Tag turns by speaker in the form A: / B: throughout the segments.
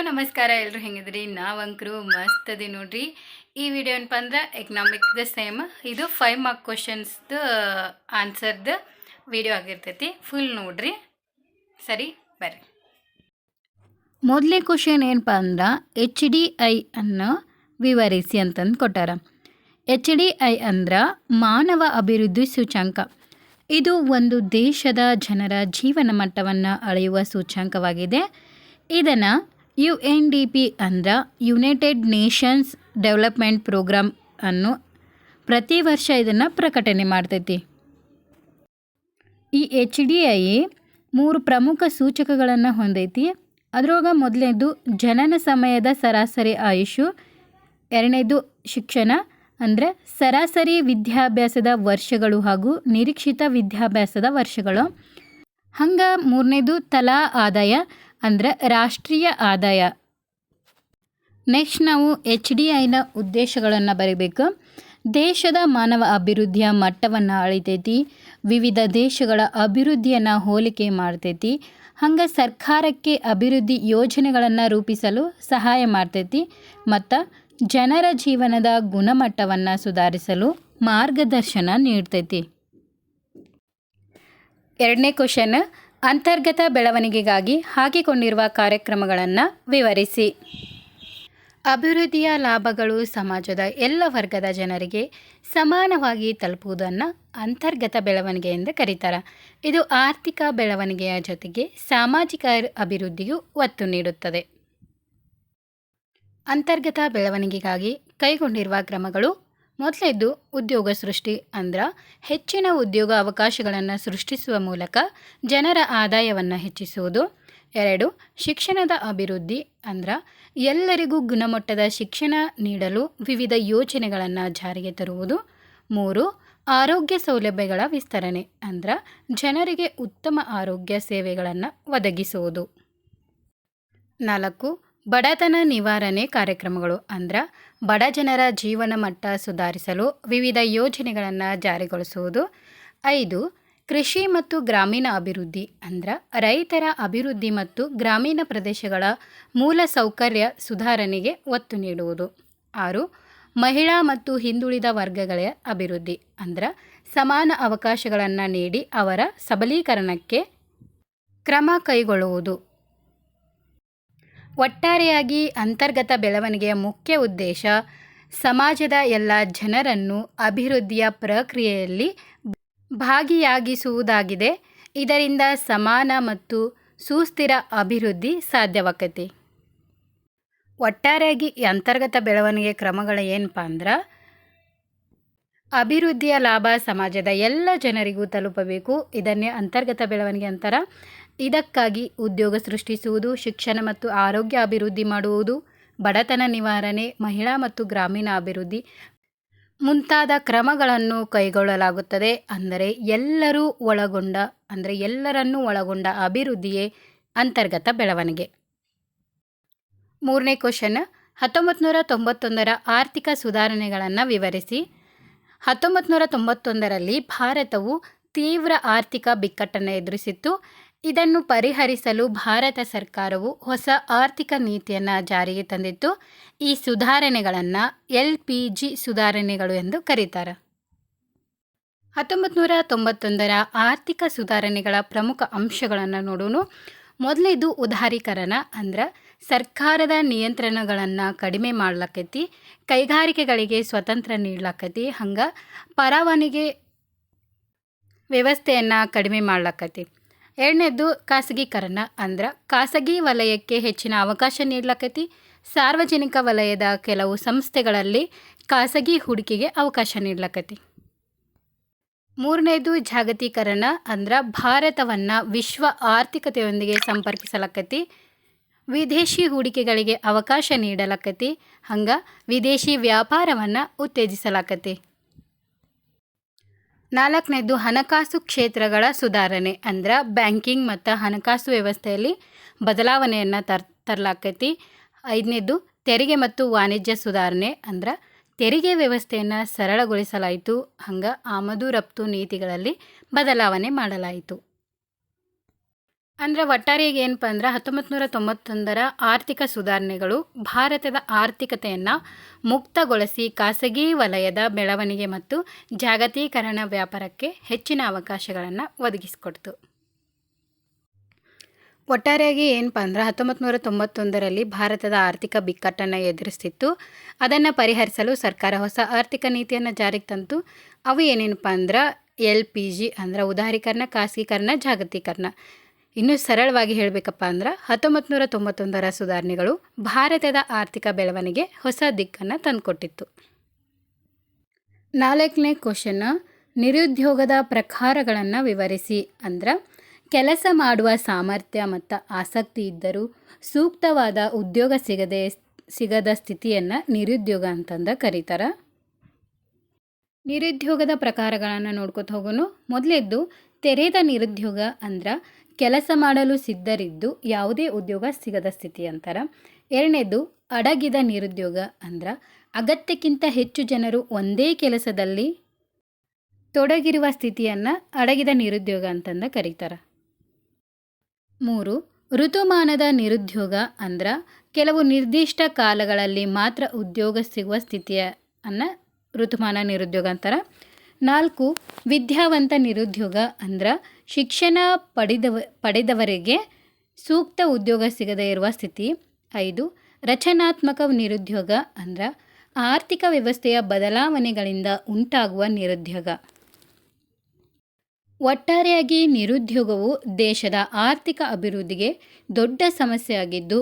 A: ನಮಸ್ಕಾರ ಎಲ್ಲರೂ ಹೆಂಗಿದ್ರಿ. ನಾವಂಕರು ಮಸ್ತ್ ಅದಿ ನೋಡ್ರಿ. ಈ ವಿಡಿಯೋ ಏನಪ್ಪ ಅಂದ್ರೆ ಎಕನಾಮಿಕ್ದ ಸೇಮ್ ಇದು 5 ಮಾರ್ಕ್ ಕ್ವಶನ್ಸ್ದು ಆನ್ಸರ್ದು ವಿಡಿಯೋ ಆಗಿರ್ತೈತಿ. ಫುಲ್ ನೋಡ್ರಿ. ಸರಿ ಬರ್ರಿ. ಮೊದಲೇ ಕ್ವಶನ್ ಏನಪ್ಪ ಅಂದ್ರೆ HDI ಅನ್ನು ವಿವರಿಸಿ ಅಂತಂದು ಕೊಟ್ಟಾರ. HDI ಅಂದ್ರೆ ಮಾನವ ಅಭಿವೃದ್ಧಿ ಸೂಚ್ಯಂಕ. ಇದು ಒಂದು ದೇಶದ ಜನರ ಜೀವನ ಮಟ್ಟವನ್ನು ಅಳೆಯುವ ಸೂಚ್ಯಂಕವಾಗಿದೆ. ಇದನ್ನು UNDP ಅಂದ್ರೆ ಯುನೈಟೆಡ್ ನೇಷನ್ಸ್ ಡೆವಲಪ್ಮೆಂಟ್ ಪ್ರೋಗ್ರಾಮ್ ಅನ್ನು ಪ್ರತಿ ವರ್ಷ ಇದನ್ನು ಪ್ರಕಟಣೆ ಮಾಡ್ತೈತಿ. ಈ HDI 3 ಪ್ರಮುಖ ಸೂಚಕಗಳನ್ನು ಹೊಂದೈತಿ. ಅದರೊಳಗೆ ಮೊದಲನೇದು ಜನನ ಸಮಯದ ಸರಾಸರಿ ಆಯುಷು, ಎರಡನೇದು ಶಿಕ್ಷಣ ಅಂದರೆ ಸರಾಸರಿ ವಿದ್ಯಾಭ್ಯಾಸದ ವರ್ಷಗಳು ಹಾಗೂ ನಿರೀಕ್ಷಿತ ವಿದ್ಯಾಭ್ಯಾಸದ ವರ್ಷಗಳು. ಹಂಗೆ ಮೂರನೇದು ತಲಾ ಆದಾಯ ಅಂದರೆ ರಾಷ್ಟ್ರೀಯ ಆದಾಯ. ನೆಕ್ಸ್ಟ್ ನಾವು HDIನ ಉದ್ದೇಶಗಳನ್ನು ಬರೀಬೇಕು. ದೇಶದ ಮಾನವ ಅಭಿವೃದ್ಧಿಯ ಮಟ್ಟವನ್ನು ಅಳಿತೈತಿ, ವಿವಿಧ ದೇಶಗಳ ಅಭಿವೃದ್ಧಿಯನ್ನು ಹೋಲಿಕೆ ಮಾಡ್ತೈತಿ, ಹಂಗೆ ಸರ್ಕಾರಕ್ಕೆ ಅಭಿವೃದ್ಧಿ ಯೋಜನೆಗಳನ್ನು ರೂಪಿಸಲು ಸಹಾಯ ಮಾಡ್ತೈತಿ ಮತ್ತು ಜನರ ಜೀವನದ ಗುಣಮಟ್ಟವನ್ನು ಸುಧಾರಿಸಲು ಮಾರ್ಗದರ್ಶನ ನೀಡ್ತೈತಿ. ಎರಡನೇ ಕ್ವಶನ್, ಅಂತರ್ಗತ ಬೆಳವಣಿಗೆಗಾಗಿ ಹಾಕಿಕೊಂಡಿರುವ ಕಾರ್ಯಕ್ರಮಗಳನ್ನು ವಿವರಿಸಿ. ಅಭಿವೃದ್ಧಿಯ ಲಾಭಗಳು ಸಮಾಜದ ಎಲ್ಲ ವರ್ಗದ ಜನರಿಗೆ ಸಮಾನವಾಗಿ ತಲುಪುವುದನ್ನು ಅಂತರ್ಗತ ಬೆಳವಣಿಗೆ ಎಂದು ಕರೀತಾರೆ. ಇದು ಆರ್ಥಿಕ ಬೆಳವಣಿಗೆಯ ಜೊತೆಗೆ ಸಾಮಾಜಿಕ ಅಭಿವೃದ್ಧಿಗೂ ಒತ್ತು ನೀಡುತ್ತದೆ. ಅಂತರ್ಗತ ಬೆಳವಣಿಗೆಗಾಗಿ ಕೈಗೊಂಡಿರುವ ಕ್ರಮಗಳು: ಮೊದಲನೇದು ಉದ್ಯೋಗ ಸೃಷ್ಟಿ ಅಂದ್ರೆ ಹೆಚ್ಚಿನ ಉದ್ಯೋಗ ಅವಕಾಶಗಳನ್ನು ಸೃಷ್ಟಿಸುವ ಮೂಲಕ ಜನರ ಆದಾಯವನ್ನು ಹೆಚ್ಚಿಸುವುದು. 2 ಶಿಕ್ಷಣದ ಅಭಿವೃದ್ಧಿ ಅಂದ್ರೆ ಎಲ್ಲರಿಗೂ ಗುಣಮಟ್ಟದ ಶಿಕ್ಷಣ ನೀಡಲು ವಿವಿಧ ಯೋಜನೆಗಳನ್ನು ಜಾರಿಗೆ ತರುವುದು. 3 ಆರೋಗ್ಯ ಸೌಲಭ್ಯಗಳ ವಿಸ್ತರಣೆ ಅಂದ್ರೆ ಜನರಿಗೆ ಉತ್ತಮ ಆರೋಗ್ಯ ಸೇವೆಗಳನ್ನು ಒದಗಿಸುವುದು. 4 ಬಡತನ ನಿವಾರಣೆ ಕಾರ್ಯಕ್ರಮಗಳು ಅಂದ್ರೆ ಬಡ ಜನರ ಜೀವನ ಮಟ್ಟ ಸುಧಾರಿಸಲು ವಿವಿಧ ಯೋಜನೆಗಳನ್ನು ಜಾರಿಗೊಳಿಸುವುದು. 5 ಕೃಷಿ ಮತ್ತು ಗ್ರಾಮೀಣ ಅಭಿವೃದ್ಧಿ ಅಂದ್ರೆ ರೈತರ ಅಭಿವೃದ್ಧಿ ಮತ್ತು ಗ್ರಾಮೀಣ ಪ್ರದೇಶಗಳ ಮೂಲ ಸೌಕರ್ಯ ಸುಧಾರಣೆಗೆ ಒತ್ತು ನೀಡುವುದು. 6 ಮಹಿಳಾ ಮತ್ತು ಹಿಂದುಳಿದ ವರ್ಗಗಳ ಅಭಿವೃದ್ಧಿ ಅಂದ್ರೆ ಸಮಾನ ಅವಕಾಶಗಳನ್ನು ನೀಡಿ ಅವರ ಸಬಲೀಕರಣಕ್ಕೆ ಕ್ರಮ ಕೈಗೊಳ್ಳುವುದು. ಒಟ್ಟಾರೆಯಾಗಿ ಅಂತರ್ಗತ ಬೆಳವಣಿಗೆಯ ಮುಖ್ಯ ಉದ್ದೇಶ ಸಮಾಜದ ಎಲ್ಲ ಜನರನ್ನು ಅಭಿವೃದ್ಧಿಯ ಪ್ರಕ್ರಿಯೆಯಲ್ಲಿ ಭಾಗಿಯಾಗಿಸುವುದಾಗಿದೆ. ಇದರಿಂದ ಸಮಾನ ಮತ್ತು ಸುಸ್ಥಿರ ಅಭಿವೃದ್ಧಿ ಸಾಧ್ಯವಾಗೈತಿ. ಒಟ್ಟಾರೆಯಾಗಿ ಈ ಅಂತರ್ಗತ ಬೆಳವಣಿಗೆ ಕ್ರಮಗಳು ಏನಪ್ಪ ಅಂದ್ರೆ ಅಭಿವೃದ್ಧಿಯ ಲಾಭ ಸಮಾಜದ ಎಲ್ಲ ಜನರಿಗೂ ತಲುಪಬೇಕು. ಇದನ್ನೇ ಅಂತರ್ಗತ ಬೆಳವಣಿಗೆ ಅಂತಾರೆ. ಇದಕ್ಕಾಗಿ ಉದ್ಯೋಗ ಸೃಷ್ಟಿಸುವುದು, ಶಿಕ್ಷಣ ಮತ್ತು ಆರೋಗ್ಯ ಅಭಿವೃದ್ಧಿ ಮಾಡುವುದು, ಬಡತನ ನಿವಾರಣೆ, ಮಹಿಳಾ ಮತ್ತು ಗ್ರಾಮೀಣ ಅಭಿವೃದ್ಧಿ ಮುಂತಾದ ಕ್ರಮಗಳನ್ನು ಕೈಗೊಳ್ಳಲಾಗುತ್ತದೆ. ಅಂದರೆ ಎಲ್ಲರನ್ನೂ ಒಳಗೊಂಡ ಅಭಿವೃದ್ಧಿಯೇ ಅಂತರ್ಗತ ಬೆಳವಣಿಗೆ. ಮೂರನೇ ಕ್ವಶನ್, 1991ರ ಆರ್ಥಿಕ ಸುಧಾರಣೆಗಳನ್ನು ವಿವರಿಸಿ. 1991ರಲ್ಲಿ ಭಾರತವು ತೀವ್ರ ಆರ್ಥಿಕ ಬಿಕ್ಕಟ್ಟನ್ನು ಎದುರಿಸಿತ್ತು. ಇದನ್ನು ಪರಿಹರಿಸಲು ಭಾರತ ಸರ್ಕಾರವು ಹೊಸ ಆರ್ಥಿಕ ನೀತಿಯನ್ನು ಜಾರಿಗೆ ತಂದಿತ್ತು. ಈ ಸುಧಾರಣೆಗಳನ್ನು LPG ಸುಧಾರಣೆಗಳು ಎಂದು ಕರೀತಾರೆ. 1991ರ ಆರ್ಥಿಕ ಸುಧಾರಣೆಗಳ ಪ್ರಮುಖ ಅಂಶಗಳನ್ನು ನೋಡೋಣ. ಮೊದಲನೇದು ಉದಾರೀಕರಣ ಅಂದ್ರೆ ಸರ್ಕಾರದ ನಿಯಂತ್ರಣಗಳನ್ನು ಕಡಿಮೆ ಮಾಡ್ಲಕ್ಕೈತಿ, ಕೈಗಾರಿಕೆಗಳಿಗೆ ಸ್ವತಂತ್ರ ನೀಡ್ಲಕ್ಕೈತಿ, ಹಂಗೆ ಪರವಾನಗಿ ವ್ಯವಸ್ಥೆಯನ್ನು ಕಡಿಮೆ ಮಾಡ್ಲಕ್ಕೈತಿ. ಎರಡನೇದು ಖಾಸಗೀಕರಣ ಅಂದ್ರೆ ಖಾಸಗಿ ವಲಯಕ್ಕೆ ಹೆಚ್ಚಿನ ಅವಕಾಶ ನೀಡ್ಲಕ್ಕೈತಿ, ಸಾರ್ವಜನಿಕ ವಲಯದ ಕೆಲವು ಸಂಸ್ಥೆಗಳಲ್ಲಿ ಖಾಸಗಿ ಹೂಡಿಕೆಗೆ ಅವಕಾಶ ನೀಡ್ಲಕ್ಕೈತಿ. ಮೂರನೇದು ಜಾಗತೀಕರಣ ಅಂದ್ರೆ ಭಾರತವನ್ನು ವಿಶ್ವ ಆರ್ಥಿಕತೆಯೊಂದಿಗೆ ಸಂಪರ್ಕಿಸಲಕ್ಕೈತಿ, ವಿದೇಶಿ ಹೂಡಿಕೆಗಳಿಗೆ ಅವಕಾಶ ನೀಡಲಕ್ಕೈತಿ, ಹಂಗೆ ವಿದೇಶಿ ವ್ಯಾಪಾರವನ್ನು ಉತ್ತೇಜಿಸಲಾಕೈತಿ. ನಾಲ್ಕನೇದು ಹಣಕಾಸು ಕ್ಷೇತ್ರಗಳ ಸುಧಾರಣೆ ಅಂದ್ರೆ ಬ್ಯಾಂಕಿಂಗ್ ಮತ್ತು ಹಣಕಾಸು ವ್ಯವಸ್ಥೆಯಲ್ಲಿ ಬದಲಾವಣೆಯನ್ನು ತರಲಾಕೈತಿ. 5ನೇದು ತೆರಿಗೆ ಮತ್ತು ವಾಣಿಜ್ಯ ಸುಧಾರಣೆ ಅಂದ್ರೆ ತೆರಿಗೆ ವ್ಯವಸ್ಥೆಯನ್ನು ಸರಳಗೊಳಿಸಲಾಯಿತು, ಹಂಗೆ ಆಮದು ರಫ್ತು ನೀತಿಗಳಲ್ಲಿ ಬದಲಾವಣೆ ಮಾಡಲಾಯಿತು. ಅಂದರೆ ಒಟ್ಟಾರೆಯಾಗಿ ಏನಪ್ಪ ಅಂದ್ರೆ 1991ರ ಆರ್ಥಿಕ ಸುಧಾರಣೆಗಳು ಭಾರತದ ಆರ್ಥಿಕತೆಯನ್ನು ಮುಕ್ತಗೊಳಿಸಿ ಖಾಸಗಿ ವಲಯದ ಬೆಳವಣಿಗೆ ಮತ್ತು ಜಾಗತೀಕರಣ ವ್ಯಾಪಾರಕ್ಕೆ ಹೆಚ್ಚಿನ ಅವಕಾಶಗಳನ್ನು ಒದಗಿಸಿಕೊಡ್ತು. ಒಟ್ಟಾರೆಯಾಗಿ ಏನಪ್ಪ ಅಂದ್ರೆ 1991ರಲ್ಲಿ ಭಾರತದ ಆರ್ಥಿಕ ಬಿಕ್ಕಟ್ಟನ್ನು ಎದುರಿಸ್ತಿತ್ತು. ಅದನ್ನು ಪರಿಹರಿಸಲು ಸರ್ಕಾರ ಹೊಸ ಆರ್ಥಿಕ ನೀತಿಯನ್ನು ಜಾರಿಗೆ ತಂತು. ಅವು ಏನೇನಪ್ಪ ಅಂದ್ರೆ LPG ಅಂದ್ರೆ ಉದಾರೀಕರಣ, ಖಾಸಗೀಕರಣ, ಜಾಗತೀಕರಣ. ಇನ್ನೂ ಸರಳವಾಗಿ ಹೇಳಬೇಕಪ್ಪ ಅಂದ್ರೆ 1991ರ ಸುಧಾರಣೆಗಳು ಭಾರತದ ಆರ್ಥಿಕ ಬೆಳವಣಿಗೆ ಹೊಸ ದಿಕ್ಕನ್ನು ತಂದುಕೊಟ್ಟಿತ್ತು. 4ನೇ ಕ್ವಶನ್, ನಿರುದ್ಯೋಗದ ಪ್ರಕಾರಗಳನ್ನು ವಿವರಿಸಿ. ಅಂದ್ರೆ ಕೆಲಸ ಮಾಡುವ ಸಾಮರ್ಥ್ಯ ಮತ್ತು ಆಸಕ್ತಿ ಇದ್ದರೂ ಸೂಕ್ತವಾದ ಉದ್ಯೋಗ ಸಿಗದ ಸ್ಥಿತಿಯನ್ನು ನಿರುದ್ಯೋಗ ಅಂತಂದು ಕರೀತಾರೆ. ನಿರುದ್ಯೋಗದ ಪ್ರಕಾರಗಳನ್ನು ನೋಡ್ಕೊತ ಹೋಗೋನು. ಮೊದಲೇದ್ದು ತೆರೆದ ನಿರುದ್ಯೋಗ ಅಂದ್ರೆ ಕೆಲಸ ಮಾಡಲು ಸಿದ್ಧರಿದ್ದು ಯಾವುದೇ ಉದ್ಯೋಗ ಸಿಗದ ಸ್ಥಿತಿ ಅಂತಾರೆ. ಎರಡನೇದು ಅಡಗಿದ ನಿರುದ್ಯೋಗ ಅಂದ್ರೆ ಅಗತ್ಯಕ್ಕಿಂತ ಹೆಚ್ಚು ಜನರು ಒಂದೇ ಕೆಲಸದಲ್ಲಿ ತೊಡಗಿರುವ ಸ್ಥಿತಿಯನ್ನು ಅಡಗಿದ ನಿರುದ್ಯೋಗ ಅಂತಂದು ಕರೀತಾರೆ. 3 ಋತುಮಾನದ ನಿರುದ್ಯೋಗ ಅಂದ್ರೆ ಕೆಲವು ನಿರ್ದಿಷ್ಟ ಕಾಲಗಳಲ್ಲಿ ಮಾತ್ರ ಉದ್ಯೋಗ ಸಿಗುವ ಸ್ಥಿತಿಯನ್ನು ಋತುಮಾನ ನಿರುದ್ಯೋಗ ಅಂತಾರೆ. 4 ವಿದ್ಯಾವಂತ ನಿರುದ್ಯೋಗ ಅಂದ್ರೆ ಶಿಕ್ಷಣ ಪಡೆದವರಿಗೆ ಸೂಕ್ತ ಉದ್ಯೋಗ ಸಿಗದೇ ಇರುವ ಸ್ಥಿತಿ. 5 ರಚನಾತ್ಮಕ ನಿರುದ್ಯೋಗ ಅಂದ್ರೆ ಆರ್ಥಿಕ ವ್ಯವಸ್ಥೆಯ ಬದಲಾವಣೆಗಳಿಂದ ಉಂಟಾಗುವ ನಿರುದ್ಯೋಗ. ಒಟ್ಟಾರೆಯಾಗಿ ನಿರುದ್ಯೋಗವು ದೇಶದ ಆರ್ಥಿಕ ಅಭಿವೃದ್ಧಿಗೆ ದೊಡ್ಡ ಸಮಸ್ಯೆಯಾಗಿದ್ದು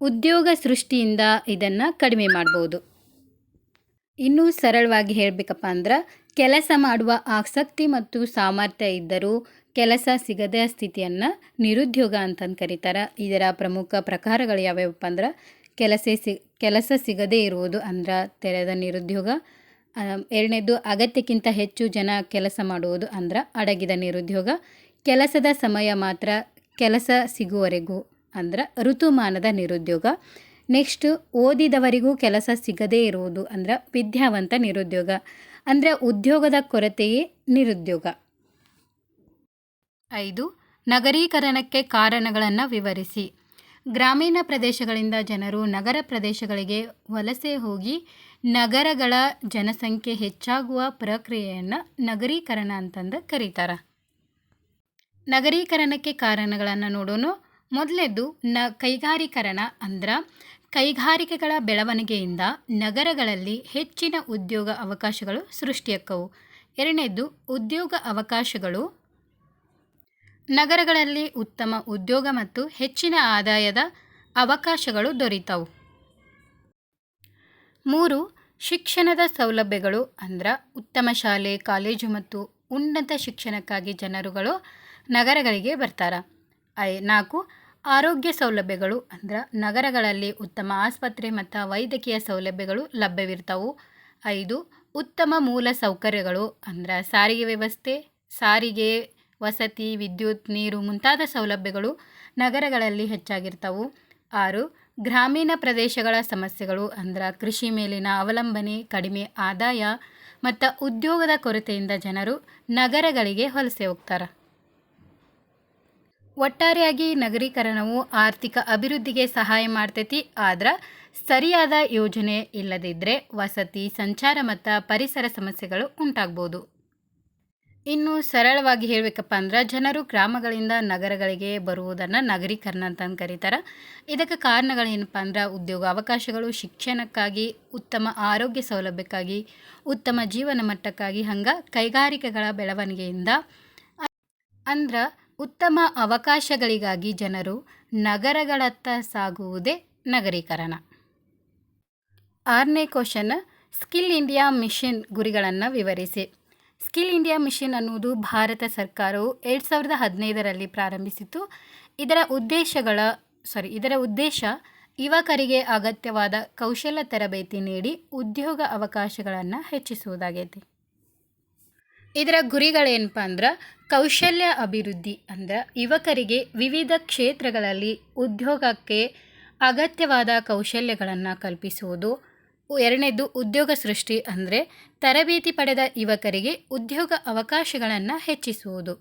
A: ಉದ್ಯೋಗ ಸೃಷ್ಟಿಯಿಂದ ಇದನ್ನು ಕಡಿಮೆ ಮಾಡ್ಬೋದು. ಇನ್ನೂ ಸರಳವಾಗಿ ಹೇಳಬೇಕಪ್ಪ ಅಂದ್ರೆ ಕೆಲಸ ಮಾಡುವ ಆಸಕ್ತಿ ಮತ್ತು ಸಾಮರ್ಥ್ಯ ಇದ್ದರೂ ಕೆಲಸ ಸಿಗದ ಸ್ಥಿತಿಯನ್ನು ನಿರುದ್ಯೋಗ ಅಂತಂದು ಕರೀತಾರೆ. ಇದರ ಪ್ರಮುಖ ಪ್ರಕಾರಗಳು ಯಾವ್ಯಾವಪ್ಪ ಅಂದ್ರೆ ಕೆಲಸ ಸಿಗದೇ ಇರುವುದು ಅಂದ್ರೆ ತೆರೆದ ನಿರುದ್ಯೋಗ. ಎರಡನೇದು ಅಗತ್ಯಕ್ಕಿಂತ ಹೆಚ್ಚು ಜನ ಕೆಲಸ ಮಾಡುವುದು ಅಂದ್ರೆ ಅಡಗಿದ ನಿರುದ್ಯೋಗ. ಕೆಲಸದ ಸಮಯ ಮಾತ್ರ ಕೆಲಸ ಸಿಗುವವರೆಗೂ ಅಂದ್ರೆ ಋತುಮಾನದ ನಿರುದ್ಯೋಗ. ನೆಕ್ಸ್ಟ್ ಓದಿದವರಿಗೂ ಕೆಲಸ ಸಿಗದೇ ಇರುವುದು ಅಂದ್ರೆ ವಿದ್ಯಾವಂತ ನಿರುದ್ಯೋಗ. ಅಂದರೆ ಉದ್ಯೋಗದ ಕೊರತೆಯೇ ನಿರುದ್ಯೋಗ. 5 ನಗರೀಕರಣಕ್ಕೆ ಕಾರಣಗಳನ್ನು ವಿವರಿಸಿ. ಗ್ರಾಮೀಣ ಪ್ರದೇಶಗಳಿಂದ ಜನರು ನಗರ ಪ್ರದೇಶಗಳಿಗೆ ವಲಸೆ ಹೋಗಿ ನಗರಗಳ ಜನಸಂಖ್ಯೆ ಹೆಚ್ಚಾಗುವ ಪ್ರಕ್ರಿಯೆಯನ್ನು ನಗರೀಕರಣ ಅಂತಂದು ಕರೀತಾರೆ. ನಗರೀಕರಣಕ್ಕೆ ಕಾರಣಗಳನ್ನು ನೋಡೋಣ. ಮೊದಲೇದು ಕೈಗಾರೀಕರಣ ಅಂದ್ರೆ ಕೈಗಾರಿಕೆಗಳ ಬೆಳವಣಿಗೆಯಿಂದ ನಗರಗಳಲ್ಲಿ ಹೆಚ್ಚಿನ ಉದ್ಯೋಗ ಅವಕಾಶಗಳು ಸೃಷ್ಟಿಯಾಕ್ಕವು. ಎರಡನೇದು ಉದ್ಯೋಗ ಅವಕಾಶಗಳು ನಗರಗಳಲ್ಲಿ ಉತ್ತಮ ಉದ್ಯೋಗ ಮತ್ತು ಹೆಚ್ಚಿನ ಆದಾಯದ ಅವಕಾಶಗಳು ದೊರೀತಾವು. 3 ಶಿಕ್ಷಣದ ಸೌಲಭ್ಯಗಳು ಅಂದ್ರೆ ಉತ್ತಮ ಶಾಲೆ, ಕಾಲೇಜು ಮತ್ತು ಉನ್ನತ ಶಿಕ್ಷಣಕ್ಕಾಗಿ ಜನರುಗಳು ನಗರಗಳಿಗೆ ಬರ್ತಾರೆ. 4 ಆರೋಗ್ಯ ಸೌಲಭ್ಯಗಳು ಅಂದ್ರೆ ನಗರಗಳಲ್ಲಿ ಉತ್ತಮ ಆಸ್ಪತ್ರೆ ಮತ್ತು ವೈದ್ಯಕೀಯ ಸೌಲಭ್ಯಗಳು ಲಭ್ಯವಿರ್ತಾವು. 5 ಉತ್ತಮ ಮೂಲ ಸೌಕರ್ಯಗಳು ಅಂದ್ರೆ ಸಾರಿಗೆ ವ್ಯವಸ್ಥೆ, ವಸತಿ, ವಿದ್ಯುತ್, ನೀರು ಮುಂತಾದ ಸೌಲಭ್ಯಗಳು ನಗರಗಳಲ್ಲಿ ಹೆಚ್ಚಾಗಿರ್ತಾವು. 6 ಗ್ರಾಮೀಣ ಪ್ರದೇಶಗಳ ಸಮಸ್ಯೆಗಳು ಅಂದ್ರೆ ಕೃಷಿ ಮೇಲಿನ ಅವಲಂಬನೆ, ಕಡಿಮೆ ಆದಾಯ ಮತ್ತು ಉದ್ಯೋಗದ ಕೊರತೆಯಿಂದ ಜನರು ನಗರಗಳಿಗೆ ವಲಸೆ ಹೋಗ್ತಾರೆ. ಒಟ್ಟಾರೆಯಾಗಿ ನಗರೀಕರಣವು ಆರ್ಥಿಕ ಅಭಿವೃದ್ಧಿಗೆ ಸಹಾಯ ಮಾಡ್ತೈತಿ. ಆದ್ರೆ ಸರಿಯಾದ ಯೋಜನೆ ಇಲ್ಲದಿದ್ದರೆ ವಸತಿ, ಸಂಚಾರ ಮತ್ತು ಪರಿಸರ ಸಮಸ್ಯೆಗಳು ಉಂಟಾಗ್ಬೋದು. ಇನ್ನು ಸರಳವಾಗಿ ಹೇಳಬೇಕಪ್ಪ ಅಂದ್ರೆ ಜನರು ಗ್ರಾಮಗಳಿಂದ ನಗರಗಳಿಗೆ ಬರುವುದನ್ನು ನಗರೀಕರಣ ಅಂತಂದು ಕರೀತಾರೆ. ಇದಕ್ಕೆ ಕಾರಣಗಳೇನಪ್ಪ ಅಂದ್ರೆ ಉದ್ಯೋಗ ಅವಕಾಶಗಳು, ಶಿಕ್ಷಣಕ್ಕಾಗಿ, ಉತ್ತಮ ಆರೋಗ್ಯ ಸೌಲಭ್ಯಕ್ಕಾಗಿ, ಉತ್ತಮ ಜೀವನ ಮಟ್ಟಕ್ಕಾಗಿ, ಹಂಗೆ ಕೈಗಾರಿಕೆಗಳ ಬೆಳವಣಿಗೆಯಿಂದ ಅಂದ್ರೆ ಉತ್ತಮ ಅವಕಾಶಗಳಿಗಾಗಿ ಜನರು ನಗರಗಳತ್ತ ಸಾಗುವುದೇ ನಗರೀಕರಣ. 6ನೇ ಕ್ವಶನ್, ಸ್ಕಿಲ್ ಇಂಡಿಯಾ ಮಿಷನ್ ಗುರಿಗಳನ್ನು ವಿವರಿಸಿ. ಸ್ಕಿಲ್ ಇಂಡಿಯಾ ಮಿಷನ್ ಅನ್ನುವುದು ಭಾರತ ಸರ್ಕಾರವು 2015ರಲ್ಲಿ ಪ್ರಾರಂಭಿಸಿತು. ಇದರ ಉದ್ದೇಶ ಯುವಕರಿಗೆ ಅಗತ್ಯವಾದ ಕೌಶಲ್ಯ ತರಬೇತಿ ನೀಡಿ ಉದ್ಯೋಗ ಅವಕಾಶಗಳನ್ನು ಹೆಚ್ಚಿಸುವುದಾಗೈತಿ. ಇದರ ಗುರಿಗಳೇನಪ್ಪ ಅಂದ್ರೆ ಕೌಶಲ್ಯ ಅಭಿವೃದ್ಧಿ ಅಂದ್ರೆ ಯುವಕರಿಗೆ ವಿವಿಧ ಕ್ಷೇತ್ರಗಳಲ್ಲಿ ಉದ್ಯೋಗಕ್ಕೆ ಅಗತ್ಯವಾದ ಕೌಶಲ್ಯಗಳನ್ನು ಕಲ್ಪಿಸುವುದು. ಎರಡನೇದು ಉದ್ಯೋಗ ಸೃಷ್ಟಿ ಅಂದರೆ ತರಬೇತಿ ಪಡೆದ ಯುವಕರಿಗೆ ಉದ್ಯೋಗ ಅವಕಾಶಗಳನ್ನು ಹೆಚ್ಚಿಸುವುದು.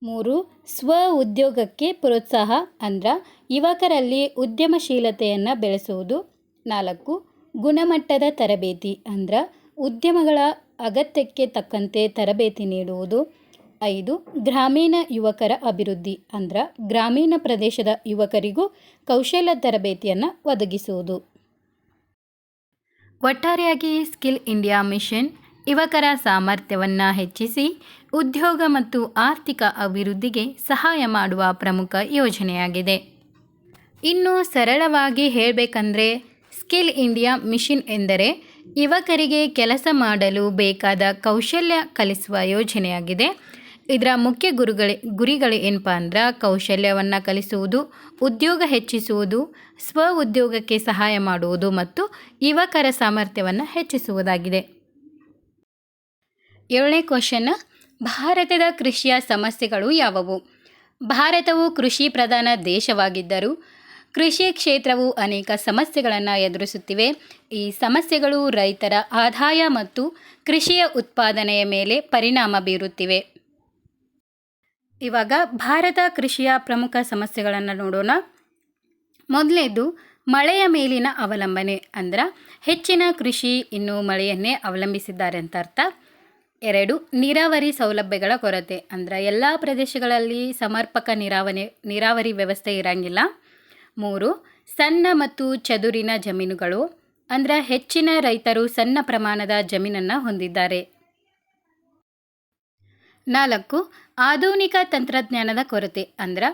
A: 3. ಸ್ವ ಉದ್ಯೋಗಕ್ಕೆ ಪ್ರೋತ್ಸಾಹ ಅಂದ್ರೆ ಯುವಕರಲ್ಲಿ ಉದ್ಯಮಶೀಲತೆಯನ್ನು ಬೆಳೆಸುವುದು. 4. ಗುಣಮಟ್ಟದ ತರಬೇತಿ ಅಂದ್ರೆ ಉದ್ಯಮಗಳ ಅಗತ್ಯಕ್ಕೆ ತಕ್ಕಂತೆ ತರಬೇತಿ ನೀಡುವುದು. 5. ಗ್ರಾಮೀಣ ಯುವಕರ ಅಭಿವೃದ್ಧಿ ಅಂದ್ರೆ ಗ್ರಾಮೀಣ ಪ್ರದೇಶದ ಯುವಕರಿಗೂ ಕೌಶಲ್ಯ ತರಬೇತಿಯನ್ನು ಒದಗಿಸುವುದು. ಒಟ್ಟಾರೆಯಾಗಿ ಸ್ಕಿಲ್ ಇಂಡಿಯಾ ಮಿಷನ್ ಯುವಕರ ಸಾಮರ್ಥ್ಯವನ್ನು ಹೆಚ್ಚಿಸಿ ಉದ್ಯೋಗ ಮತ್ತು ಆರ್ಥಿಕ ಅಭಿವೃದ್ಧಿಗೆ ಸಹಾಯ ಮಾಡುವ ಪ್ರಮುಖ ಯೋಜನೆಯಾಗಿದೆ. ಇನ್ನು ಸರಳವಾಗಿ ಹೇಳಬೇಕಂದ್ರೆ ಸ್ಕಿಲ್ ಇಂಡಿಯಾ ಮಿಷನ್ ಎಂದರೆ ಯುವಕರಿಗೆ ಕೆಲಸ ಮಾಡಲು ಬೇಕಾದ ಕೌಶಲ್ಯ ಕಲಿಸುವ ಯೋಜನೆಯಾಗಿದೆ. ಇದರ ಮುಖ್ಯ ಗುರಿಗಳು ಏನಪ್ಪ ಅಂದ್ರೆ ಕೌಶಲ್ಯವನ್ನು ಕಲಿಸುವುದು, ಉದ್ಯೋಗ ಹೆಚ್ಚಿಸುವುದು, ಸ್ವ ಉದ್ಯೋಗಕ್ಕೆ ಸಹಾಯ ಮಾಡುವುದು ಮತ್ತು ಯುವಕರ ಸಾಮರ್ಥ್ಯವನ್ನು ಹೆಚ್ಚಿಸುವುದಾಗಿದೆ. 7ನೇ ಕ್ವಶನ್, ಭಾರತದ ಕೃಷಿಯ ಸಮಸ್ಯೆಗಳು ಯಾವುವು? ಭಾರತವು ಕೃಷಿ ಪ್ರಧಾನ ದೇಶವಾಗಿದ್ದರೂ ಕೃಷಿ ಕ್ಷೇತ್ರವು ಅನೇಕ ಸಮಸ್ಯೆಗಳನ್ನು ಎದುರಿಸುತ್ತಿವೆ. ಈ ಸಮಸ್ಯೆಗಳು ರೈತರ ಆದಾಯ ಮತ್ತು ಕೃಷಿಯ ಉತ್ಪಾದನೆಯ ಮೇಲೆ ಪರಿಣಾಮ ಬೀರುತ್ತಿವೆ. ಇವಾಗ ಭಾರತ ಕೃಷಿಯ ಪ್ರಮುಖ ಸಮಸ್ಯೆಗಳನ್ನು ನೋಡೋಣ. ಮೊದಲನೇದು ಮಳೆಯ ಮೇಲಿನ ಅವಲಂಬನೆ ಅಂದ್ರೆ ಹೆಚ್ಚಿನ ಕೃಷಿ ಇನ್ನು ಮಳೆಯನ್ನೇ ಅವಲಂಬಿಸಿದ್ದಾರೆ ಅಂತ ಅರ್ಥ. 2. ನೀರಾವರಿ ಸೌಲಭ್ಯಗಳ ಕೊರತೆ ಅಂದ್ರೆ ಎಲ್ಲ ಪ್ರದೇಶಗಳಲ್ಲಿ ಸಮರ್ಪಕ ನೀರಾವರಿ ವ್ಯವಸ್ಥೆ ಇರಂಗಿಲ್ಲ. 3. ಸಣ್ಣ ಮತ್ತು ಚದುರಿನ ಜಮೀನುಗಳು ಅಂದ್ರೆ ಹೆಚ್ಚಿನ ರೈತರು ಸಣ್ಣ ಪ್ರಮಾಣದ ಜಮೀನನ್ನು ಹೊಂದಿದ್ದಾರೆ. 4. ಆಧುನಿಕ ತಂತ್ರಜ್ಞಾನದ ಕೊರತೆ ಅಂದ್ರೆ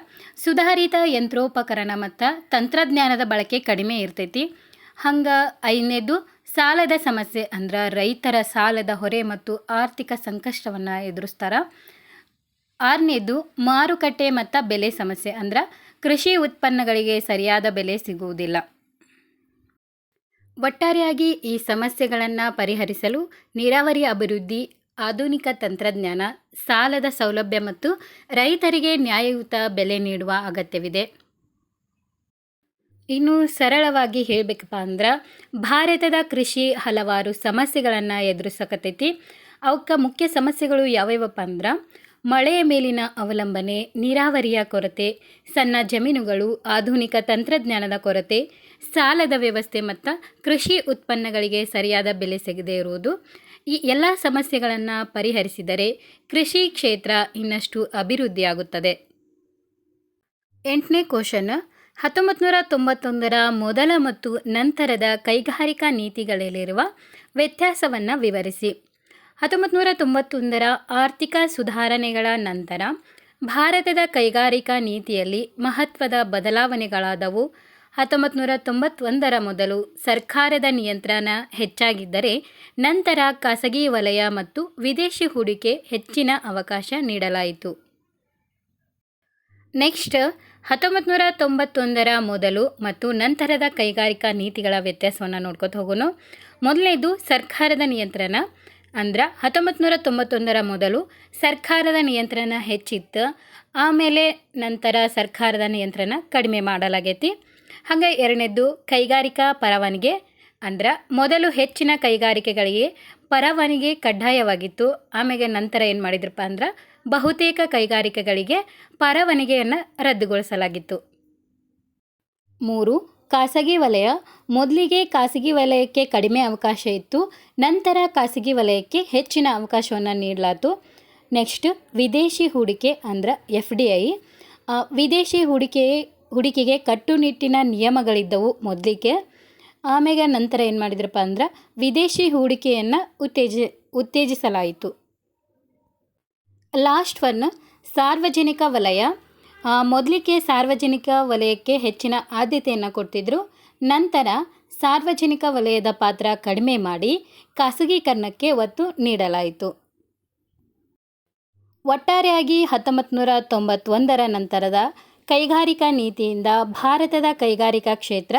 A: ಸುಧಾರಿತ ಯಂತ್ರೋಪಕರಣ ಮತ್ತು ತಂತ್ರಜ್ಞಾನದ ಬಳಕೆ ಕಡಿಮೆ ಇರ್ತೈತಿ. ಹಂಗೆ 5ನೇದು ಸಾಲದ ಸಮಸ್ಯೆ ಅಂದ್ರೆ ರೈತರ ಸಾಲದ ಹೊರೆ ಮತ್ತು ಆರ್ಥಿಕ ಸಂಕಷ್ಟವನ್ನು ಎದುರಿಸ್ತಾರೆ. 6ನೇದು ಮಾರುಕಟ್ಟೆ ಮತ್ತು ಬೆಲೆ ಸಮಸ್ಯೆ ಅಂದ್ರೆ ಕೃಷಿ ಉತ್ಪನ್ನಗಳಿಗೆ ಸರಿಯಾದ ಬೆಲೆ ಸಿಗುವುದಿಲ್ಲ. ಒಟ್ಟಾರೆಯಾಗಿ ಈ ಸಮಸ್ಯೆಗಳನ್ನು ಪರಿಹರಿಸಲು ನೀರಾವರಿ ಅಭಿವೃದ್ಧಿ, ಆಧುನಿಕ ತಂತ್ರಜ್ಞಾನ, ಸಾಲದ ಸೌಲಭ್ಯ ಮತ್ತು ರೈತರಿಗೆ ನ್ಯಾಯಯುತ ಬೆಲೆ ನೀಡುವ ಅಗತ್ಯವಿದೆ. ಇನ್ನು ಸರಳವಾಗಿ ಹೇಳಬೇಕಪ್ಪ ಅಂದ್ರೆ ಭಾರತದ ಕೃಷಿ ಹಲವಾರು ಸಮಸ್ಯೆಗಳನ್ನು ಎದುರಿಸಕತ್ತೈತಿ. ಅವಕ್ಕೆ ಮುಖ್ಯ ಸಮಸ್ಯೆಗಳು ಯಾವ್ಯಾವಪ್ಪ ಅಂದ್ರೆ ಮಳೆಯ ಮೇಲಿನ ಅವಲಂಬನೆ, ನೀರಾವರಿಯ ಕೊರತೆ, ಸಣ್ಣ ಜಮೀನುಗಳು, ಆಧುನಿಕ ತಂತ್ರಜ್ಞಾನದ ಕೊರತೆ, ಸಾಲದ ವ್ಯವಸ್ಥೆ ಮತ್ತು ಕೃಷಿ ಉತ್ಪನ್ನಗಳಿಗೆ ಸರಿಯಾದ ಬೆಲೆ ಸಿಗದೇ ಇರುವುದು. ಈ ಎಲ್ಲ ಸಮಸ್ಯೆಗಳನ್ನು ಪರಿಹರಿಸಿದರೆ ಕೃಷಿ ಕ್ಷೇತ್ರ ಇನ್ನಷ್ಟು ಅಭಿವೃದ್ಧಿಯಾಗುತ್ತದೆ. 8ನೇ ಕ್ವಶನ್, 1991ರ ಮೊದಲ ಮತ್ತು ನಂತರದ ಕೈಗಾರಿಕಾ ನೀತಿಗಳಲ್ಲಿರುವ ವ್ಯತ್ಯಾಸವನ್ನು ವಿವರಿಸಿ. 1991ರ ಆರ್ಥಿಕ ಸುಧಾರಣೆಗಳ ನಂತರ ಭಾರತದ ಕೈಗಾರಿಕಾ ನೀತಿಯಲ್ಲಿ ಮಹತ್ವದ ಬದಲಾವಣೆಗಳಾದವು. 1991ರ ಮೊದಲು ಸರ್ಕಾರದ ನಿಯಂತ್ರಣ ಹೆಚ್ಚಾಗಿದ್ದರೆ ನಂತರ ಖಾಸಗಿ ವಲಯ ಮತ್ತು ವಿದೇಶಿ ಹೂಡಿಕೆ ಹೆಚ್ಚಿನ ಅವಕಾಶ ನೀಡಲಾಯಿತು. ನೆಕ್ಸ್ಟ್ 1991ರ ಮೊದಲು ಮತ್ತು ನಂತರದ ಕೈಗಾರಿಕಾ ನೀತಿಗಳ ವ್ಯತ್ಯಾಸವನ್ನು ನೋಡ್ಕೊತ ಹೋಗೋಣ. ಮೊದಲನೇದು ಸರ್ಕಾರದ ನಿಯಂತ್ರಣ ಅಂದ್ರೆ 1991ರ ಮೊದಲು ಸರ್ಕಾರದ ನಿಯಂತ್ರಣ ಹೆಚ್ಚಿತ್ತು, ಆಮೇಲೆ ನಂತರ ಸರ್ಕಾರದ ನಿಯಂತ್ರಣ ಕಡಿಮೆ ಮಾಡಲಾಗೈತಿ. ಹಾಗೆ 2ನೇದು ಕೈಗಾರಿಕಾ ಪರವಾನಗಿ ಅಂದ್ರೆ ಮೊದಲು ಹೆಚ್ಚಿನ ಕೈಗಾರಿಕೆಗಳಿಗೆ ಪರವಾನಗಿ ಕಡ್ಡಾಯವಾಗಿತ್ತು, ಆಮೇಲೆ ನಂತರ ಏನು ಮಾಡಿದ್ರಪ್ಪ ಅಂದ್ರೆ ಬಹುತೇಕ ಕೈಗಾರಿಕೆಗಳಿಗೆ ಪರವಾನಗಿಯನ್ನು ರದ್ದುಗೊಳಿಸಲಾಗಿತ್ತು. 3. ಖಾಸಗಿ ವಲಯ. ಮೊದಲಿಗೆ ಖಾಸಗಿ ವಲಯಕ್ಕೆ ಕಡಿಮೆ ಅವಕಾಶ ಇತ್ತು, ನಂತರ ಖಾಸಗಿ ವಲಯಕ್ಕೆ ಹೆಚ್ಚಿನ ಅವಕಾಶವನ್ನು ನೀಡಲಾಯಿತು. ನೆಕ್ಸ್ಟ್ ವಿದೇಶಿ ಹೂಡಿಕೆ ಅಂದ್ರೆ FDI. ವಿದೇಶಿ ಹೂಡಿಕೆಗೆ ಕಟ್ಟುನಿಟ್ಟಿನ ನಿಯಮಗಳಿದ್ದವು ಮೊದಲಿಗೆ, ಆಮೇಲೆ ನಂತರ ಏನು ಮಾಡಿದ್ರಪ್ಪ ಅಂದ್ರೆ ವಿದೇಶಿ ಹೂಡಿಕೆಯನ್ನು ಉತ್ತೇಜಿಸಲಾಯಿತು. ಲಾಸ್ಟ್ ಒನ್ ಸಾರ್ವಜನಿಕ ವಲಯ. ಮೊದಲಿಗೆ ಸಾರ್ವಜನಿಕ ವಲಯಕ್ಕೆ ಹೆಚ್ಚಿನ ಆದ್ಯತೆಯನ್ನು ಕೊಡ್ತಿದ್ರು, ನಂತರ ಸಾರ್ವಜನಿಕ ವಲಯದ ಪಾತ್ರ ಕಡಿಮೆ ಮಾಡಿ ಖಾಸಗೀಕರಣಕ್ಕೆ ಒತ್ತು ನೀಡಲಾಯಿತು. ಒಟ್ಟಾರೆಯಾಗಿ 1991ರ ನಂತರದ ಕೈಗಾರಿಕಾ ನೀತಿಯಿಂದ ಭಾರತದ ಕೈಗಾರಿಕಾ ಕ್ಷೇತ್ರ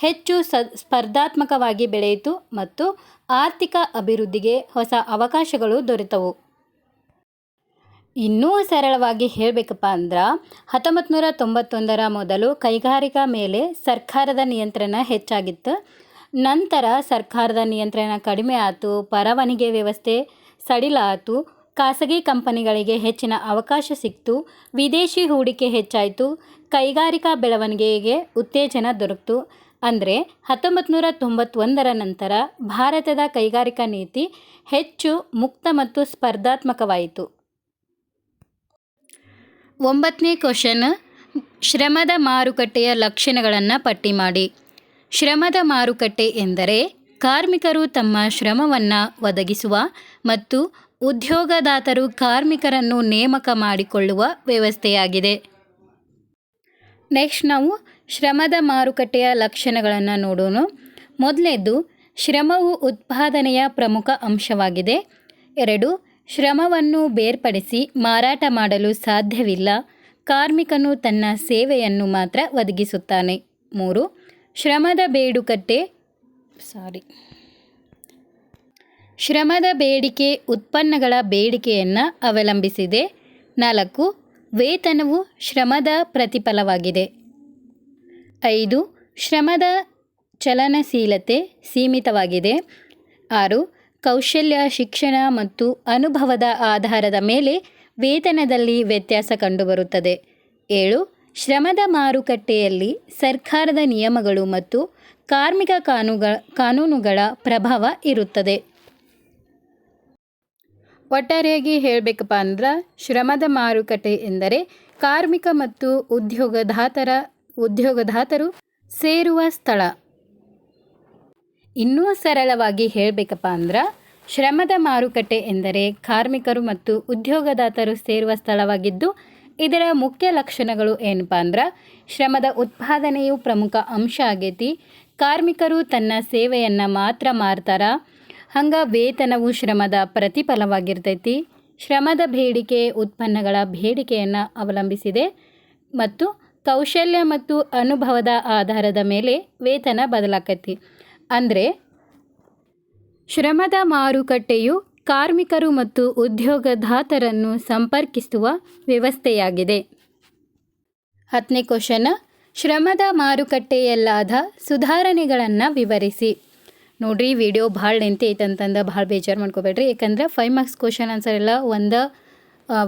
A: ಹೆಚ್ಚು ಸ್ಪರ್ಧಾತ್ಮಕವಾಗಿ ಬೆಳೆಯಿತು ಮತ್ತು ಆರ್ಥಿಕ ಅಭಿವೃದ್ಧಿಗೆ ಹೊಸ ಅವಕಾಶಗಳು ದೊರೆತವು. ಇನ್ನೂ ಸರಳವಾಗಿ ಹೇಳಬೇಕಪ್ಪ ಅಂದ್ರೆ 1991ರ ಮೊದಲು ಕೈಗಾರಿಕಾ ಮೇಲೆ ಸರ್ಕಾರದ ನಿಯಂತ್ರಣ ಹೆಚ್ಚಾಗಿತ್ತು, ನಂತರ ಸರ್ಕಾರದ ನಿಯಂತ್ರಣ ಕಡಿಮೆ ಆಯಿತು, ಪರವಾನಗಿ ವ್ಯವಸ್ಥೆ ಸಡಿಲ ಆಯಿತು, ಖಾಸಗಿ ಕಂಪನಿಗಳಿಗೆ ಹೆಚ್ಚಿನ ಅವಕಾಶ ಸಿಕ್ತು, ವಿದೇಶಿ ಹೂಡಿಕೆ ಹೆಚ್ಚಾಯಿತು, ಕೈಗಾರಿಕಾ ಬೆಳವಣಿಗೆಗೆ ಉತ್ತೇಜನ ದೊರಕಿತು. ಅಂದರೆ 1991ರ ನಂತರ ಭಾರತದ ಕೈಗಾರಿಕಾ ನೀತಿ ಹೆಚ್ಚು ಮುಕ್ತ ಮತ್ತು ಸ್ಪರ್ಧಾತ್ಮಕವಾಯಿತು. 9ನೇ ಕ್ವಶನ್, ಶ್ರಮದ ಮಾರುಕಟ್ಟೆಯ ಲಕ್ಷಣಗಳನ್ನು ಪಟ್ಟಿ ಮಾಡಿ. ಶ್ರಮದ ಮಾರುಕಟ್ಟೆ ಎಂದರೆ ಕಾರ್ಮಿಕರು ತಮ್ಮ ಶ್ರಮವನ್ನು ಒದಗಿಸುವ ಮತ್ತು ಉದ್ಯೋಗದಾತರು ಕಾರ್ಮಿಕರನ್ನು ನೇಮಕ ಮಾಡಿಕೊಳ್ಳುವ ವ್ಯವಸ್ಥೆಯಾಗಿದೆ. ನೆಕ್ಸ್ಟ್ ನಾವು ಶ್ರಮದ ಮಾರುಕಟ್ಟೆಯ ಲಕ್ಷಣಗಳನ್ನು ನೋಡೋಣ. ಮೊದಲನೇದು, ಶ್ರಮವು ಉತ್ಪಾದನೆಯ ಪ್ರಮುಖ ಅಂಶವಾಗಿದೆ. 2, ಶ್ರಮವನ್ನು ಬೇರ್ಪಡಿಸಿ ಮಾರಾಟ ಮಾಡಲು ಸಾಧ್ಯವಿಲ್ಲ, ಕಾರ್ಮಿಕನು ತನ್ನ ಸೇವೆಯನ್ನು ಮಾತ್ರ ಒದಗಿಸುತ್ತಾನೆ. 3, ಶ್ರಮದ ಬೇಡಿಕೆ ಉತ್ಪನ್ನಗಳ ಬೇಡಿಕೆಯನ್ನು ಅವಲಂಬಿಸಿದೆ. 4, ವೇತನವು ಶ್ರಮದ ಪ್ರತಿಫಲವಾಗಿದೆ. 5, ಶ್ರಮದ ಚಲನಶೀಲತೆ ಸೀಮಿತವಾಗಿದೆ. 6, ಕೌಶಲ್ಯ, ಶಿಕ್ಷಣ ಮತ್ತು ಅನುಭವದ ಆಧಾರದ ಮೇಲೆ ವೇತನದಲ್ಲಿ ವ್ಯತ್ಯಾಸ ಕಂಡುಬರುತ್ತದೆ. 7, ಶ್ರಮದ ಮಾರುಕಟ್ಟೆಯಲ್ಲಿ ಸರ್ಕಾರದ ನಿಯಮಗಳು ಮತ್ತು ಕಾರ್ಮಿಕ ಕಾನೂನುಗಳ ಪ್ರಭಾವ ಇರುತ್ತದೆ. ಒಟ್ಟಾರೆಯಾಗಿ ಹೇಳಬೇಕಪ್ಪ ಅಂದ್ರೆ ಶ್ರಮದ ಮಾರುಕಟ್ಟೆ ಎಂದರೆ ಕಾರ್ಮಿಕ ಮತ್ತು ಉದ್ಯೋಗದಾತರು ಸೇರುವ ಸ್ಥಳ. ಇನ್ನೂ ಸರಳವಾಗಿ ಹೇಳಬೇಕಪ್ಪ ಅಂದ್ರೆ ಶ್ರಮದ ಮಾರುಕಟ್ಟೆ ಎಂದರೆ ಕಾರ್ಮಿಕರು ಮತ್ತು ಉದ್ಯೋಗದಾತರು ಸೇರುವ ಸ್ಥಳವಾಗಿದ್ದು, ಇದರ ಮುಖ್ಯ ಲಕ್ಷಣಗಳು ಏನಪ್ಪ ಅಂದ್ರೆ ಶ್ರಮದ ಉತ್ಪಾದನೆಯು ಪ್ರಮುಖ ಅಂಶ ಆಗೈತಿ, ಕಾರ್ಮಿಕರು ತನ್ನ ಸೇವೆಯನ್ನು ಮಾತ್ರ ಮಾರ್ತಾರ, ಹಂಗೆ ವೇತನವು ಶ್ರಮದ ಪ್ರತಿಫಲವಾಗಿರ್ತೈತಿ, ಶ್ರಮದ ಬೇಡಿಕೆ ಉತ್ಪನ್ನಗಳ ಬೇಡಿಕೆಯನ್ನು ಅವಲಂಬಿಸಿದೆ ಮತ್ತು ಕೌಶಲ್ಯ ಮತ್ತು ಅನುಭವದ ಆಧಾರದ ಮೇಲೆ ವೇತನ ಬದಲಾಕೈತಿ. ಅಂದರೆ ಶ್ರಮದ ಮಾರುಕಟ್ಟೆಯು ಕಾರ್ಮಿಕರು ಮತ್ತು ಉದ್ಯೋಗದಾತರನ್ನು ಸಂಪರ್ಕಿಸುವ ವ್ಯವಸ್ಥೆಯಾಗಿದೆ. 10ನೇ ಕ್ವಶನ್, ಶ್ರಮದ ಮಾರುಕಟ್ಟೆಯಲ್ಲಾದ ಸುಧಾರಣೆಗಳನ್ನು ವಿವರಿಸಿ. ನೋಡ್ರಿ, ವಿಡಿಯೋ ಭಾಳ ಲೆಂತಿ ಐತಂತಂದು ಭಾಳ ಬೇಜಾರು ಮಾಡ್ಕೋಬೇಡ್ರಿ. ಯಾಕಂದ್ರೆ 5 ಮಾರ್ಕ್ಸ್ ಕ್ವಶನ್ ಆನ್ಸರ್ ಎಲ್ಲ ಒಂದು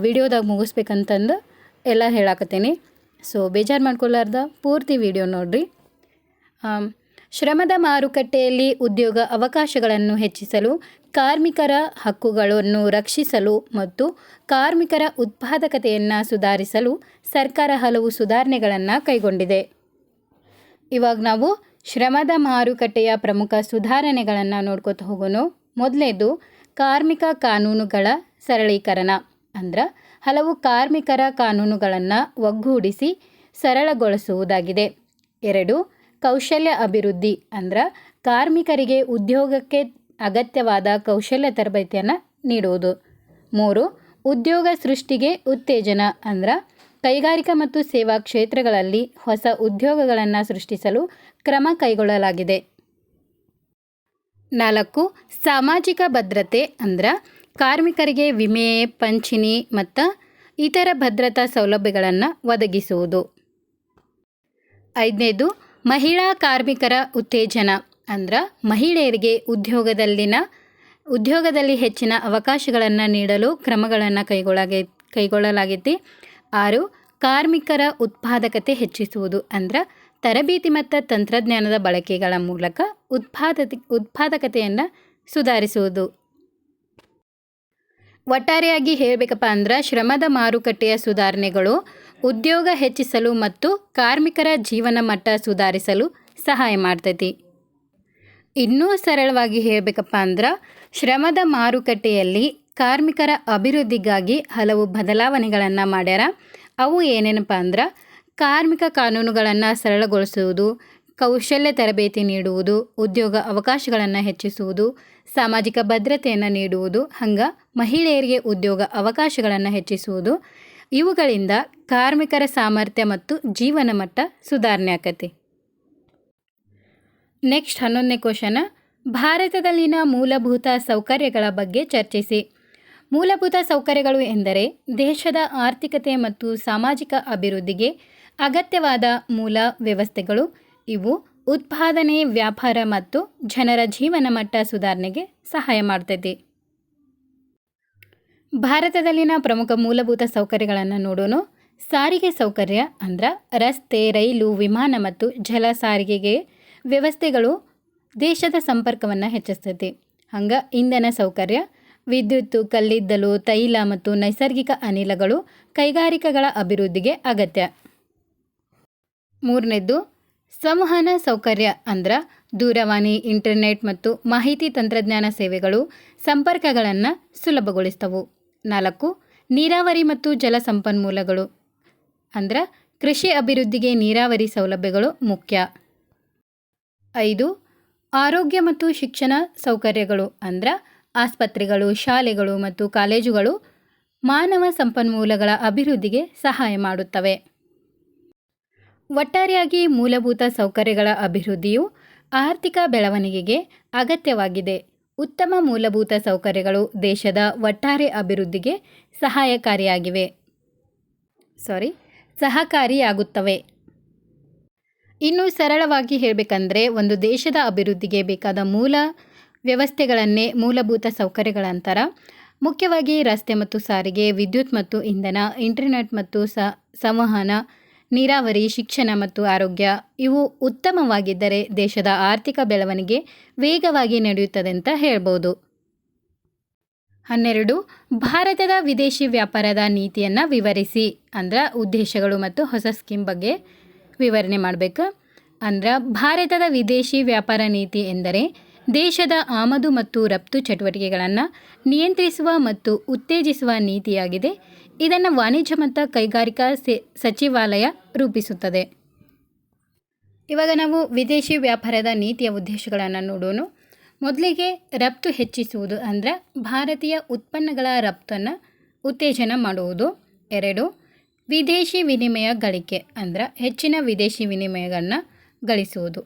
A: ವಿಡಿಯೋದಾಗ ಮುಗಿಸ್ಬೇಕಂತಂದು ಎಲ್ಲ ಹೇಳಾಕತ್ತೀನಿ. ಸೊ ಬೇಜಾರು ಮಾಡ್ಕೊಲಾರ್ದ ಪೂರ್ತಿ ವಿಡಿಯೋ ನೋಡ್ರಿ. ಶ್ರಮದ ಮಾರುಕಟ್ಟೆಯಲ್ಲಿ ಉದ್ಯೋಗ ಅವಕಾಶಗಳನ್ನು ಹೆಚ್ಚಿಸಲು, ಕಾರ್ಮಿಕರ ಹಕ್ಕುಗಳನ್ನು ರಕ್ಷಿಸಲು ಮತ್ತು ಕಾರ್ಮಿಕರ ಉತ್ಪಾದಕತೆಯನ್ನು ಸುಧಾರಿಸಲು ಸರ್ಕಾರ ಹಲವು ಸುಧಾರಣೆಗಳನ್ನು ಕೈಗೊಂಡಿದೆ. ಇವಾಗ ನಾವು ಶ್ರಮದ ಮಾರುಕಟ್ಟೆಯ ಪ್ರಮುಖ ಸುಧಾರಣೆಗಳನ್ನು ನೋಡ್ಕೊತ ಹೋಗೋಣ. ಮೊದಲನೇದು, ಕಾರ್ಮಿಕ ಕಾನೂನುಗಳ ಸರಳೀಕರಣ. ಅಂದ್ರೆ ಹಲವು ಕಾರ್ಮಿಕರ ಕಾನೂನುಗಳನ್ನು ಒಗ್ಗೂಡಿಸಿ ಸರಳಗೊಳಿಸುವುದಾಗಿದೆ. 2, ಕೌಶಲ್ಯ ಅಭಿವೃದ್ಧಿ. ಅಂದ್ರೆ ಕಾರ್ಮಿಕರಿಗೆ ಉದ್ಯೋಗಕ್ಕೆ ಅಗತ್ಯವಾದ ಕೌಶಲ್ಯ ತರಬೇತಿಯನ್ನು ನೀಡುವುದು. 3, ಉದ್ಯೋಗ ಸೃಷ್ಟಿಗೆ ಉತ್ತೇಜನ. ಅಂದ್ರೆ ಕೈಗಾರಿಕಾ ಮತ್ತು ಸೇವಾ ಕ್ಷೇತ್ರಗಳಲ್ಲಿ ಹೊಸ ಉದ್ಯೋಗಗಳನ್ನು ಸೃಷ್ಟಿಸಲು ಕ್ರಮ ಕೈಗೊಳ್ಳಲಾಗಿದೆ. 4, ಸಾಮಾಜಿಕ ಭದ್ರತೆ. ಅಂದ್ರೆ ಕಾರ್ಮಿಕರಿಗೆ ವಿಮೆ, ಪಿಂಚಣಿ ಮತ್ತು ಇತರ ಭದ್ರತಾ ಸೌಲಭ್ಯಗಳನ್ನು ಒದಗಿಸುವುದು. 5ನೇದು, ಮಹಿಳಾ ಕಾರ್ಮಿಕರ ಉತ್ತೇಜನ. ಅಂದ್ರೆ ಮಹಿಳೆಯರಿಗೆ ಉದ್ಯೋಗದಲ್ಲಿ ಹೆಚ್ಚಿನ ಅವಕಾಶಗಳನ್ನು ನೀಡಲು ಕ್ರಮಗಳನ್ನು ಕೈಗೊಳ್ಳಲಾಗಿದೆ. 6, ಕಾರ್ಮಿಕರ ಉತ್ಪಾದಕತೆ ಹೆಚ್ಚಿಸುವುದು. ಅಂದ್ರೆ ತರಬೇತಿ ಮತ್ತು ತಂತ್ರಜ್ಞಾನದ ಬಳಕೆಗಳ ಮೂಲಕ ಉತ್ಪಾದಕತೆಯನ್ನು ಸುಧಾರಿಸುವುದು. ಒಟ್ಟಾರೆಯಾಗಿ ಹೇಳಬೇಕಪ್ಪ ಅಂದ್ರೆ ಶ್ರಮದ ಮಾರುಕಟ್ಟೆಯ ಸುಧಾರಣೆಗಳು ಉದ್ಯೋಗ ಹೆಚ್ಚಿಸಲು ಮತ್ತು ಕಾರ್ಮಿಕರ ಜೀವನ ಮಟ್ಟ ಸುಧಾರಿಸಲು ಸಹಾಯ ಮಾಡ್ತೈತಿ. ಇನ್ನೂ ಸರಳವಾಗಿ ಹೇಳಬೇಕಪ್ಪ ಅಂದ್ರೆ ಶ್ರಮದ ಮಾರುಕಟ್ಟೆಯಲ್ಲಿ ಕಾರ್ಮಿಕರ ಅಭಿವೃದ್ಧಿಗಾಗಿ ಹಲವು ಬದಲಾವಣೆಗಳನ್ನು ಮಾಡ್ಯಾರ. ಅವು ಏನೇನಪ್ಪ ಅಂದ್ರೆ ಕಾರ್ಮಿಕ ಕಾನೂನುಗಳನ್ನು ಸರಳಗೊಳಿಸುವುದು, ಕೌಶಲ್ಯ ತರಬೇತಿ ನೀಡುವುದು, ಉದ್ಯೋಗ ಅವಕಾಶಗಳನ್ನು ಹೆಚ್ಚಿಸುವುದು, ಸಾಮಾಜಿಕ ಭದ್ರತೆಯನ್ನು ನೀಡುವುದು, ಹಂಗೆ ಮಹಿಳೆಯರಿಗೆ ಉದ್ಯೋಗ ಅವಕಾಶಗಳನ್ನು ಹೆಚ್ಚಿಸುವುದು. ಇವುಗಳಿಂದ ಕಾರ್ಮಿಕರ ಸಾಮರ್ಥ್ಯ ಮತ್ತು ಜೀವನ ಮಟ್ಟ ಸುಧಾರಣೆ ಆಕತಿ. ನೆಕ್ಸ್ಟ್ 11ನೇ ಕ್ವಶನ್, ಭಾರತದಲ್ಲಿನ ಮೂಲಭೂತ ಸೌಕರ್ಯಗಳ ಬಗ್ಗೆ ಚರ್ಚಿಸಿ. ಮೂಲಭೂತ ಸೌಕರ್ಯಗಳು ಎಂದರೆ ದೇಶದ ಆರ್ಥಿಕತೆ ಮತ್ತು ಸಾಮಾಜಿಕ ಅಭಿವೃದ್ಧಿಗೆ ಅಗತ್ಯವಾದ ಮೂಲ ವ್ಯವಸ್ಥೆಗಳು. ಇವು ಉತ್ಪಾದನೆ, ವ್ಯಾಪಾರ ಮತ್ತು ಜನರ ಜೀವನ ಮಟ್ಟ ಸುಧಾರಣೆಗೆ ಸಹಾಯ ಮಾಡ್ತೈತಿ. ಭಾರತದಲ್ಲಿನ ಪ್ರಮುಖ ಮೂಲಭೂತ ಸೌಕರ್ಯಗಳನ್ನು ನೋಡೋಣ. ಸಾರಿಗೆ ಸೌಕರ್ಯ ಅಂದ್ರೆ ರಸ್ತೆ, ರೈಲು, ವಿಮಾನ ಮತ್ತು ಜಲ ಸಾರಿಗೆಗೆ ವ್ಯವಸ್ಥೆಗಳು ದೇಶದ ಸಂಪರ್ಕವನ್ನು ಹೆಚ್ಚಿಸ್ತೈತಿ. ಹಂಗೆ ಇಂಧನ ಸೌಕರ್ಯ, ವಿದ್ಯುತ್ತು, ಕಲ್ಲಿದ್ದಲು, ತೈಲ ಮತ್ತು ನೈಸರ್ಗಿಕ ಅನಿಲಗಳು ಕೈಗಾರಿಕೆಗಳ ಅಭಿವೃದ್ಧಿಗೆ ಅಗತ್ಯ. ಮೂರನೇದ್ದು ಸಂವಹನ ಸೌಕರ್ಯ ಅಂದ್ರೆ ದೂರವಾಣಿ, ಇಂಟರ್ನೆಟ್ ಮತ್ತು ಮಾಹಿತಿ ತಂತ್ರಜ್ಞಾನ ಸೇವೆಗಳು ಸಂಪರ್ಕಗಳನ್ನು ಸುಲಭಗೊಳಿಸ್ತವು. 4 ನೀರಾವರಿ ಮತ್ತು ಜಲ ಸಂಪನ್ಮೂಲಗಳು ಅಂದ್ರೆ ಕೃಷಿ ಅಭಿವೃದ್ಧಿಗೆ ನೀರಾವರಿ ಸೌಲಭ್ಯಗಳು ಮುಖ್ಯ. 5 ಆರೋಗ್ಯ ಮತ್ತು ಶಿಕ್ಷಣ ಸೌಕರ್ಯಗಳು ಅಂದ್ರೆ ಆಸ್ಪತ್ರೆಗಳು, ಶಾಲೆಗಳು ಮತ್ತು ಕಾಲೇಜುಗಳು ಮಾನವ ಸಂಪನ್ಮೂಲಗಳ ಅಭಿವೃದ್ಧಿಗೆ ಸಹಾಯ ಮಾಡುತ್ತವೆ. ಒಟ್ಟಾರೆಯಾಗಿ ಮೂಲಭೂತ ಸೌಕರ್ಯಗಳ ಅಭಿವೃದ್ಧಿಯು ಆರ್ಥಿಕ ಬೆಳವಣಿಗೆಗೆ ಅಗತ್ಯವಾಗಿದೆ. ಉತ್ತಮ ಮೂಲಭೂತ ಸೌಕರ್ಯಗಳು ದೇಶದ ಒಟ್ಟಾರೆ ಅಭಿವೃದ್ಧಿಗೆ ಸಹಕಾರಿಯಾಗುತ್ತವೆ. ಇನ್ನು ಸರಳವಾಗಿ ಹೇಳಬೇಕಂದ್ರೆ ಒಂದು ದೇಶದ ಅಭಿವೃದ್ಧಿಗೆ ಬೇಕಾದ ಮೂಲ ವ್ಯವಸ್ಥೆಗಳನ್ನೇ ಮೂಲಭೂತ ಸೌಕರ್ಯಗಳಂತಾರ. ಮುಖ್ಯವಾಗಿ ರಸ್ತೆ ಮತ್ತು ಸಾರಿಗೆ, ವಿದ್ಯುತ್ ಮತ್ತು ಇಂಧನ, ಇಂಟರ್ನೆಟ್ ಮತ್ತು ಸಂವಹನ, ನೀರಾವರಿ, ಶಿಕ್ಷಣ ಮತ್ತು ಆರೋಗ್ಯ ಇವು ಉತ್ತಮವಾಗಿದ್ದರೆ ದೇಶದ ಆರ್ಥಿಕ ಬೆಳವಣಿಗೆ ವೇಗವಾಗಿ ನಡೆಯುತ್ತದೆ ಅಂತ ಹೇಳ್ಬೋದು. 12 ಭಾರತದ ವಿದೇಶಿ ವ್ಯಾಪಾರದ ನೀತಿಯನ್ನು ವಿವರಿಸಿ ಅಂದ್ರೆ ಉದ್ದೇಶಗಳು ಮತ್ತು ಹೊಸ ಸ್ಕೀಮ್ ಬಗ್ಗೆ ವಿವರಣೆ ಮಾಡಬೇಕು. ಅಂದ್ರೆ ಭಾರತದ ವಿದೇಶಿ ವ್ಯಾಪಾರ ನೀತಿ ಎಂದರೆ ದೇಶದ ಆಮದು ಮತ್ತು ರಫ್ತು ಚಟುವಟಿಕೆಗಳನ್ನು ನಿಯಂತ್ರಿಸುವ ಮತ್ತು ಉತ್ತೇಜಿಸುವ ನೀತಿಯಾಗಿದೆ. ಇದನ್ನು ವಾಣಿಜ್ಯ ಮತ್ತು ಕೈಗಾರಿಕಾ ಸಚಿವಾಲಯ ರೂಪಿಸುತ್ತದೆ. ಇವಾಗ ನಾವು ವಿದೇಶಿ ವ್ಯಾಪಾರದ ನೀತಿಯ ಉದ್ದೇಶಗಳನ್ನು ನೋಡೋಣ. ಮೊದಲಿಗೆ ರಫ್ತು ಹೆಚ್ಚಿಸುವುದು ಅಂದರೆ ಭಾರತೀಯ ಉತ್ಪನ್ನಗಳ ರಫ್ತನ್ನು ಉತ್ತೇಜನ ಮಾಡುವುದು. 2 ವಿದೇಶಿ ವಿನಿಮಯ ಗಳಿಕೆ ಅಂದರೆ ಹೆಚ್ಚಿನ ವಿದೇಶಿ ವಿನಿಮಯಗಳನ್ನು ಗಳಿಸುವುದು.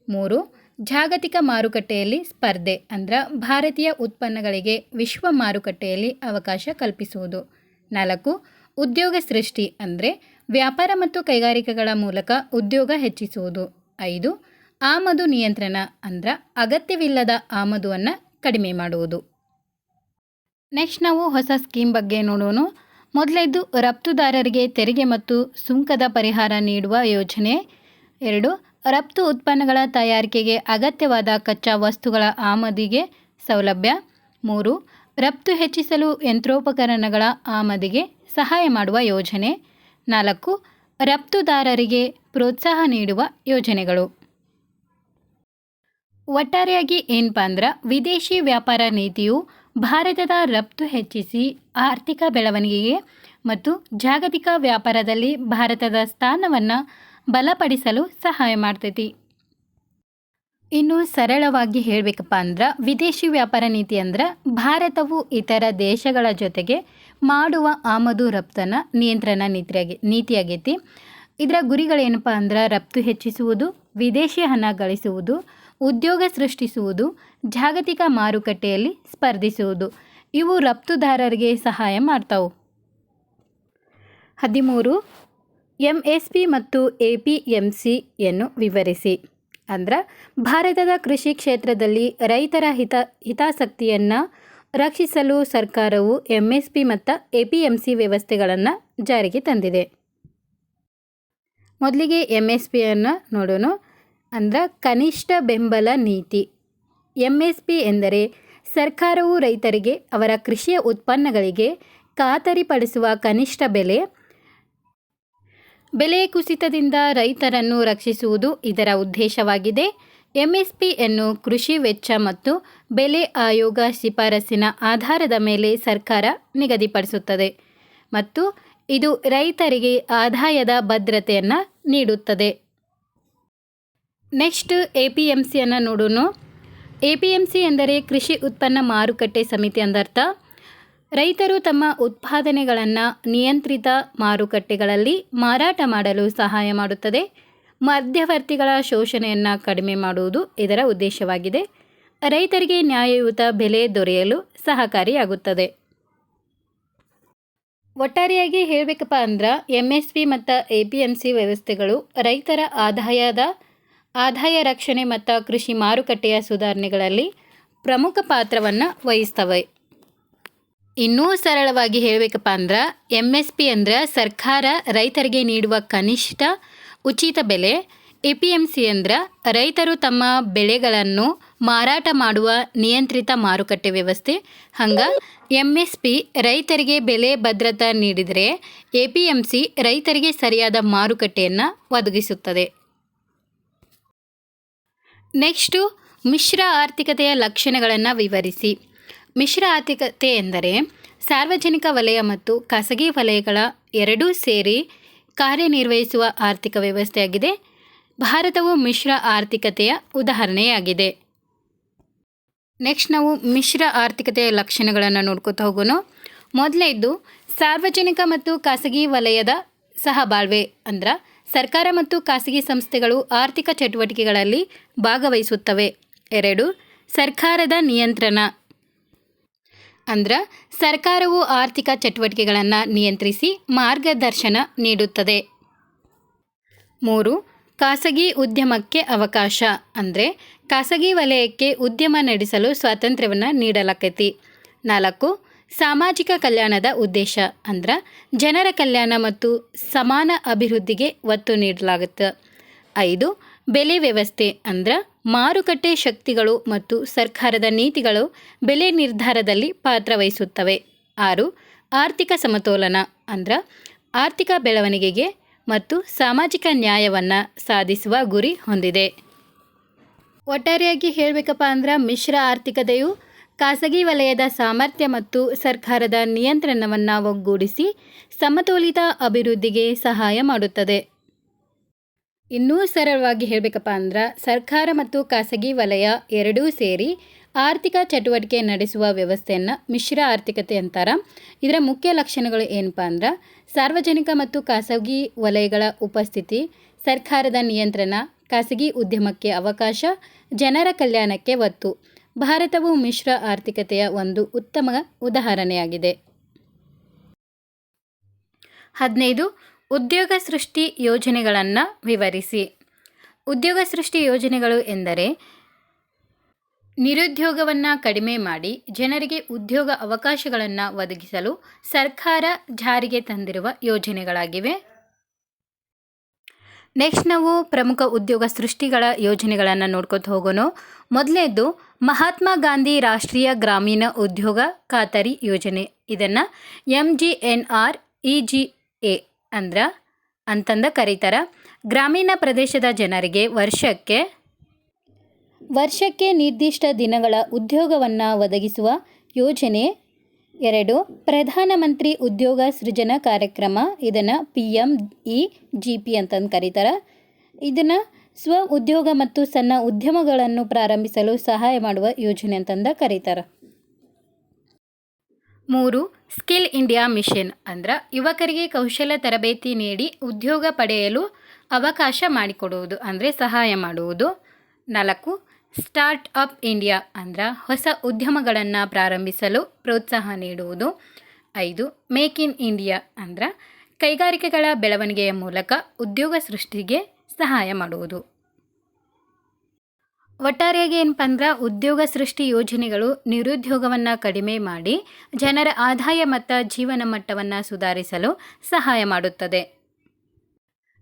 A: 3 ಜಾಗತಿಕ ಮಾರುಕಟ್ಟೆಯಲ್ಲಿ ಸ್ಪರ್ಧೆ ಅಂದರೆ ಭಾರತೀಯ ಉತ್ಪನ್ನಗಳಿಗೆ ವಿಶ್ವ ಮಾರುಕಟ್ಟೆಯಲ್ಲಿ ಅವಕಾಶ ಕಲ್ಪಿಸುವುದು. 4 ಉದ್ಯೋಗ ಸೃಷ್ಟಿ ಅಂದರೆ ವ್ಯಾಪಾರ ಮತ್ತು ಕೈಗಾರಿಕೆಗಳ ಮೂಲಕ ಉದ್ಯೋಗ ಹೆಚ್ಚಿಸುವುದು. 5 ಆಮದು ನಿಯಂತ್ರಣ ಅಂದ್ರೆ ಅಗತ್ಯವಿಲ್ಲದ ಆಮದುವನ್ನು ಕಡಿಮೆ ಮಾಡುವುದು. ನೆಕ್ಸ್ಟ್ ನಾವು ಹೊಸ ಸ್ಕೀಮ್ ಬಗ್ಗೆ ನೋಡೋಣ. ಮೊದಲನೇದು ರಫ್ತುದಾರರಿಗೆ ತೆರಿಗೆ ಮತ್ತು ಸುಂಕದ ಪರಿಹಾರ ನೀಡುವ ಯೋಜನೆ. 2 ರಫ್ತು ಉತ್ಪನ್ನಗಳ ತಯಾರಿಕೆಗೆ ಅಗತ್ಯವಾದ ಕಚ್ಚಾ ವಸ್ತುಗಳ ಆಮದಿಗೆ ಸೌಲಭ್ಯ. 3 ರಫ್ತು ಹೆಚ್ಚಿಸಲು ಯಂತ್ರೋಪಕರಣಗಳ ಆಮದಿಗೆ ಸಹಾಯ ಮಾಡುವ ಯೋಜನೆ. 4 ರಫ್ತುದಾರರಿಗೆ ಪ್ರೋತ್ಸಾಹ ನೀಡುವ ಯೋಜನೆಗಳು. ಒಟ್ಟಾರೆಯಾಗಿ ಏನಪ್ಪ ಅಂದ್ರೆ ವಿದೇಶಿ ವ್ಯಾಪಾರ ನೀತಿಯು ಭಾರತದ ರಫ್ತು ಹೆಚ್ಚಿಸಿ ಆರ್ಥಿಕ ಬೆಳವಣಿಗೆಗೆ ಮತ್ತು ಜಾಗತಿಕ ವ್ಯಾಪಾರದಲ್ಲಿ ಭಾರತದ ಸ್ಥಾನವನ್ನು ಬಲಪಡಿಸಲು ಸಹಾಯ ಮಾಡ್ತೈತಿ. ಇನ್ನು ಸರಳವಾಗಿ ಹೇಳಬೇಕಪ್ಪ ಅಂದ್ರೆ ವಿದೇಶಿ ವ್ಯಾಪಾರ ನೀತಿ ಅಂದ್ರೆ ಭಾರತವು ಇತರ ದೇಶಗಳ ಜೊತೆಗೆ ಮಾಡುವ ಆಮದು ರಫ್ತನ್ನು ನಿಯಂತ್ರಣ ನೀತಿಯಾಗೈತಿ. ಇದರ ಗುರಿಗಳೇನಪ್ಪ ಅಂದ್ರೆ ರಫ್ತು ಹೆಚ್ಚಿಸುವುದು, ವಿದೇಶಿ ಹಣ ಗಳಿಸುವುದು, ಉದ್ಯೋಗ ಸೃಷ್ಟಿಸುವುದು, ಜಾಗತಿಕ ಮಾರುಕಟ್ಟೆಯಲ್ಲಿ ಸ್ಪರ್ಧಿಸುವುದು. ಇವು ರಫ್ತುದಾರರಿಗೆ ಸಹಾಯ ಮಾಡ್ತಾವೆ. 13 MSP ಮತ್ತು APMCಯನ್ನು ವಿವರಿಸಿ. ಅಂದ್ರೆ ಭಾರತದ ಕೃಷಿ ಕ್ಷೇತ್ರದಲ್ಲಿ ರೈತರ ಹಿತಾಸಕ್ತಿಯನ್ನು ರಕ್ಷಿಸಲು ಸರ್ಕಾರವು MSP ಮತ್ತು APMC ವ್ಯವಸ್ಥೆಗಳನ್ನು ಜಾರಿಗೆ ತಂದಿದೆ. ಮೊದಲಿಗೆ MSPಯನ್ನು ನೋಡೋಣ. ಅಂದ್ರೆ ಕನಿಷ್ಠ ಬೆಂಬಲ ನೀತಿ. MSP ಎಂದರೆ ಸರ್ಕಾರವು ರೈತರಿಗೆ ಅವರ ಕೃಷಿಯ ಉತ್ಪನ್ನಗಳಿಗೆ ಖಾತರಿಪಡಿಸುವ ಕನಿಷ್ಠ ಬೆಲೆ ಕುಸಿತದಿಂದ ರೈತರನ್ನು ರಕ್ಷಿಸುವುದು ಇದರ ಉದ್ದೇಶವಾಗಿದೆ. MSPಯನ್ನು ಕೃಷಿ ವೆಚ್ಚ ಮತ್ತು ಬೆಲೆ ಆಯೋಗ ಶಿಫಾರಸಿನ ಆಧಾರದ ಮೇಲೆ ಸರ್ಕಾರ ನಿಗದಿಪಡಿಸುತ್ತದೆ ಮತ್ತು ಇದು ರೈತರಿಗೆ ಆದಾಯದ ಭದ್ರತೆಯನ್ನು ನೀಡುತ್ತದೆ. ನೆಕ್ಸ್ಟ್ APMCಯನ್ನು ನೋಡೋಣ. APMC ಎಂದರೆ ಕೃಷಿ ಉತ್ಪನ್ನ ಮಾರುಕಟ್ಟೆ ಸಮಿತಿ ಎಂದರ್ಥ. ರೈತರು ತಮ್ಮ ಉತ್ಪಾದನೆಗಳನ್ನು ನಿಯಂತ್ರಿತ ಮಾರುಕಟ್ಟೆಗಳಲ್ಲಿ ಮಾರಾಟ ಮಾಡಲು ಸಹಾಯ ಮಾಡುತ್ತದೆ. ಮಧ್ಯವರ್ತಿಗಳ ಶೋಷಣೆಯನ್ನು ಕಡಿಮೆ ಮಾಡುವುದು ಇದರ ಉದ್ದೇಶವಾಗಿದೆ. ರೈತರಿಗೆ ನ್ಯಾಯಯುತ ಬೆಲೆ ದೊರೆಯಲು ಸಹಕಾರಿಯಾಗುತ್ತದೆ. ಒಟ್ಟಾರೆಯಾಗಿ ಹೇಳಬೇಕಪ್ಪ ಅಂದ್ರೆ MSP ಮತ್ತು APMC ವ್ಯವಸ್ಥೆಗಳು ರೈತರ ಆದಾಯ ರಕ್ಷಣೆ ಮತ್ತು ಕೃಷಿ ಮಾರುಕಟ್ಟೆಯ ಸುಧಾರಣೆಗಳಲ್ಲಿ ಪ್ರಮುಖ ಪಾತ್ರವನ್ನು ವಹಿಸ್ತವೆ. ಇನ್ನೂ ಸರಳವಾಗಿ ಹೇಳಬೇಕಪ್ಪ ಅಂದ್ರೆ MSP ಅಂದ್ರೆ ಸರ್ಕಾರ ರೈತರಿಗೆ ನೀಡುವ ಕನಿಷ್ಠ ಉಚಿತ ಬೆಲೆ. APMC ಅಂದ್ರೆ ರೈತರು ತಮ್ಮ ಬೆಳೆಗಳನ್ನು ಮಾರಾಟ ಮಾಡುವ ನಿಯಂತ್ರಿತ ಮಾರುಕಟ್ಟೆ ವ್ಯವಸ್ಥೆ. ಹಂಗೆ MSP ರೈತರಿಗೆ ಬೆಲೆ ಭದ್ರತೆ ನೀಡಿದರೆ APMC ರೈತರಿಗೆ ಸರಿಯಾದ ಮಾರುಕಟ್ಟೆಯನ್ನು ಒದಗಿಸುತ್ತದೆ. ನೆಕ್ಸ್ಟು ಮಿಶ್ರ ಆರ್ಥಿಕತೆಯ ಲಕ್ಷಣಗಳನ್ನು ವಿವರಿಸಿ. ಮಿಶ್ರ ಆರ್ಥಿಕತೆ ಎಂದರೆ ಸಾರ್ವಜನಿಕ ವಲಯ ಮತ್ತು ಖಾಸಗಿ ವಲಯಗಳ ಎರಡೂ ಸೇರಿ ಕಾರ್ಯನಿರ್ವಹಿಸುವ ಆರ್ಥಿಕ ವ್ಯವಸ್ಥೆಯಾಗಿದೆ. ಭಾರತವು ಮಿಶ್ರ ಆರ್ಥಿಕತೆಯ ಉದಾಹರಣೆಯಾಗಿದೆ. ನೆಕ್ಸ್ಟ್ ನಾವು ಮಿಶ್ರ ಆರ್ಥಿಕತೆಯ ಲಕ್ಷಣಗಳನ್ನು ನೋಡ್ಕೊತಾ ಹೋಗೋಣ. ಮೊದಲನೇದು ಸಾರ್ವಜನಿಕ ಮತ್ತು ಖಾಸಗಿ ವಲಯದ ಸಹಬಾಳ್ವೆ. ಅಂದ್ರೆ ಸರ್ಕಾರ ಮತ್ತು ಖಾಸಗಿ ಸಂಸ್ಥೆಗಳು ಆರ್ಥಿಕ ಚಟುವಟಿಕೆಗಳಲ್ಲಿ ಭಾಗವಹಿಸುತ್ತವೆ. 2 ಸರ್ಕಾರದ ನಿಯಂತ್ರಣ. ಅಂದ್ರೆ ಸರ್ಕಾರವು ಆರ್ಥಿಕ ಚಟುವಟಿಕೆಗಳನ್ನು ನಿಯಂತ್ರಿಸಿ ಮಾರ್ಗದರ್ಶನ ನೀಡುತ್ತದೆ. 3 ಖಾಸಗಿ ಉದ್ಯಮಕ್ಕೆ ಅವಕಾಶ. ಅಂದರೆ ಖಾಸಗಿ ವಲಯಕ್ಕೆ ಉದ್ಯಮ ನಡೆಸಲು ಸ್ವಾತಂತ್ರ್ಯವನ್ನು ನೀಡಲಾಗೈತಿ. 4 ಸಾಮಾಜಿಕ ಕಲ್ಯಾಣದ ಉದ್ದೇಶ. ಅಂದ್ರೆ ಜನರ ಕಲ್ಯಾಣ ಮತ್ತು ಸಮಾನ ಅಭಿವೃದ್ಧಿಗೆ ಒತ್ತು ನೀಡಲಾಗುತ್ತೆ. 5 ಬೆಲೆ ವ್ಯವಸ್ಥೆ. ಅಂದ್ರೆ ಮಾರುಕಟ್ಟೆ ಶಕ್ತಿಗಳು ಮತ್ತು ಸರ್ಕಾರದ ನೀತಿಗಳು ಬೆಲೆ ನಿರ್ಧಾರದಲ್ಲಿ ಪಾತ್ರವಹಿಸುತ್ತವೆ. 6 ಆರ್ಥಿಕ ಸಮತೋಲನ. ಅಂದ್ರೆ ಆರ್ಥಿಕ ಬೆಳವಣಿಗೆಗೆ ಮತ್ತು ಸಾಮಾಜಿಕ ನ್ಯಾಯವನ್ನು ಸಾಧಿಸುವ ಗುರಿ ಹೊಂದಿದೆ. ಒಟ್ಟಾರೆಯಾಗಿ ಹೇಳಬೇಕಪ್ಪ ಅಂದ್ರೆ ಮಿಶ್ರ ಆರ್ಥಿಕತೆಯು ಖಾಸಗಿ ವಲಯದ ಸಾಮರ್ಥ್ಯ ಮತ್ತು ಸರ್ಕಾರದ ನಿಯಂತ್ರಣವನ್ನು ಒಗ್ಗೂಡಿಸಿ ಸಮತೋಲಿತ ಅಭಿವೃದ್ಧಿಗೆ ಸಹಾಯ ಮಾಡುತ್ತದೆ. ಇನ್ನೂ ಸರಳವಾಗಿ ಹೇಳಬೇಕಪ್ಪ ಅಂದ್ರೆ ಸರ್ಕಾರ ಮತ್ತು ಖಾಸಗಿ ವಲಯ ಎರಡೂ ಸೇರಿ ಆರ್ಥಿಕ ಚಟುವಟಿಕೆ ನಡೆಸುವ ವ್ಯವಸ್ಥೆಯನ್ನು ಮಿಶ್ರ ಆರ್ಥಿಕತೆ ಅಂತಾರೆ. ಇದರ ಮುಖ್ಯ ಲಕ್ಷಣಗಳು ಏನಪ್ಪ ಅಂದ್ರೆ ಸಾರ್ವಜನಿಕ ಮತ್ತು ಖಾಸಗಿ ವಲಯಗಳ ಉಪಸ್ಥಿತಿ, ಸರ್ಕಾರದ ನಿಯಂತ್ರಣ, ಖಾಸಗಿ ಉದ್ಯಮಕ್ಕೆ ಅವಕಾಶ, ಜನರ ಕಲ್ಯಾಣಕ್ಕೆ ಒತ್ತು. ಭಾರತವು ಮಿಶ್ರ ಆರ್ಥಿಕತೆಯ ಒಂದು ಉತ್ತಮ ಉದಾಹರಣೆಯಾಗಿದೆ. 15 ಉದ್ಯೋಗ ಸೃಷ್ಟಿ ಯೋಜನೆಗಳನ್ನು ವಿವರಿಸಿ. ಉದ್ಯೋಗ ಸೃಷ್ಟಿ ಯೋಜನೆಗಳು ಎಂದರೆ ನಿರುದ್ಯೋಗವನ್ನು ಕಡಿಮೆ ಮಾಡಿ ಜನರಿಗೆ ಉದ್ಯೋಗ ಅವಕಾಶಗಳನ್ನು ಒದಗಿಸಲು ಸರ್ಕಾರ ಜಾರಿಗೆ ತಂದಿರುವ ಯೋಜನೆಗಳಾಗಿವೆ. ನೆಕ್ಸ್ಟ್ ನಾವು ಪ್ರಮುಖ ಉದ್ಯೋಗ ಸೃಷ್ಟಿಗಳ ಯೋಜನೆಗಳನ್ನು ನೋಡ್ಕೊತ ಹೋಗೋಣ. ಮೊದಲನೇದು ಮಹಾತ್ಮ ಗಾಂಧಿ ರಾಷ್ಟ್ರೀಯ ಗ್ರಾಮೀಣ ಉದ್ಯೋಗ ಖಾತರಿ ಯೋಜನೆ. ಇದನ್ನು MGNREGA ಅಂತಂದ ಕರೀತಾರೆ. ಗ್ರಾಮೀಣ ಪ್ರದೇಶದ ಜನರಿಗೆ ವರ್ಷಕ್ಕೆ ನಿರ್ದಿಷ್ಟ ದಿನಗಳ ಉದ್ಯೋಗವನ್ನು ಒದಗಿಸುವ ಯೋಜನೆ. 2 ಪ್ರಧಾನಮಂತ್ರಿ ಉದ್ಯೋಗ ಸೃಜನಾ ಕಾರ್ಯಕ್ರಮ. ಇದನ್ನು PMEGP ಅಂತಂದು ಕರೀತಾರೆ. ಇದನ್ನು ಸ್ವ ಉದ್ಯೋಗ ಮತ್ತು ಸಣ್ಣ ಉದ್ಯಮಗಳನ್ನು ಪ್ರಾರಂಭಿಸಲು ಸಹಾಯ ಮಾಡುವ ಯೋಜನೆ ಅಂತಂದು ಕರೀತಾರೆ. 3 ಸ್ಕಿಲ್ ಇಂಡಿಯಾ ಮಿಷನ್. ಅಂದ್ರೆ ಯುವಕರಿಗೆ ಕೌಶಲ್ಯ ತರಬೇತಿ ನೀಡಿ ಉದ್ಯೋಗ ಪಡೆಯಲು ಅವಕಾಶ ಮಾಡಿಕೊಡುವುದು, ಅಂದರೆ ಸಹಾಯ ಮಾಡುವುದು. 4 ಸ್ಟಾರ್ಟ್ ಅಪ್ ಇಂಡಿಯಾ. ಅಂದ್ರೆ ಹೊಸ ಉದ್ಯಮಗಳನ್ನು ಪ್ರಾರಂಭಿಸಲು ಪ್ರೋತ್ಸಾಹ ನೀಡುವುದು. 5 ಮೇಕ್ ಇನ್ ಇಂಡಿಯಾ. ಅಂದ್ರೆ ಕೈಗಾರಿಕೆಗಳ ಬೆಳವಣಿಗೆಯ ಮೂಲಕ ಉದ್ಯೋಗ ಸೃಷ್ಟಿಗೆ ಸಹಾಯ ಮಾಡುವುದು. ಒಟ್ಟಾರೆಯಾಗಿ ಏನಪ್ಪ ಅಂದ್ರೆ ಉದ್ಯೋಗ ಸೃಷ್ಟಿ ಯೋಜನೆಗಳು ನಿರುದ್ಯೋಗವನ್ನು ಕಡಿಮೆ ಮಾಡಿ ಜನರ ಆದಾಯ ಮತ್ತು ಜೀವನ ಮಟ್ಟವನ್ನು ಸುಧಾರಿಸಲು ಸಹಾಯ ಮಾಡುತ್ತದೆ.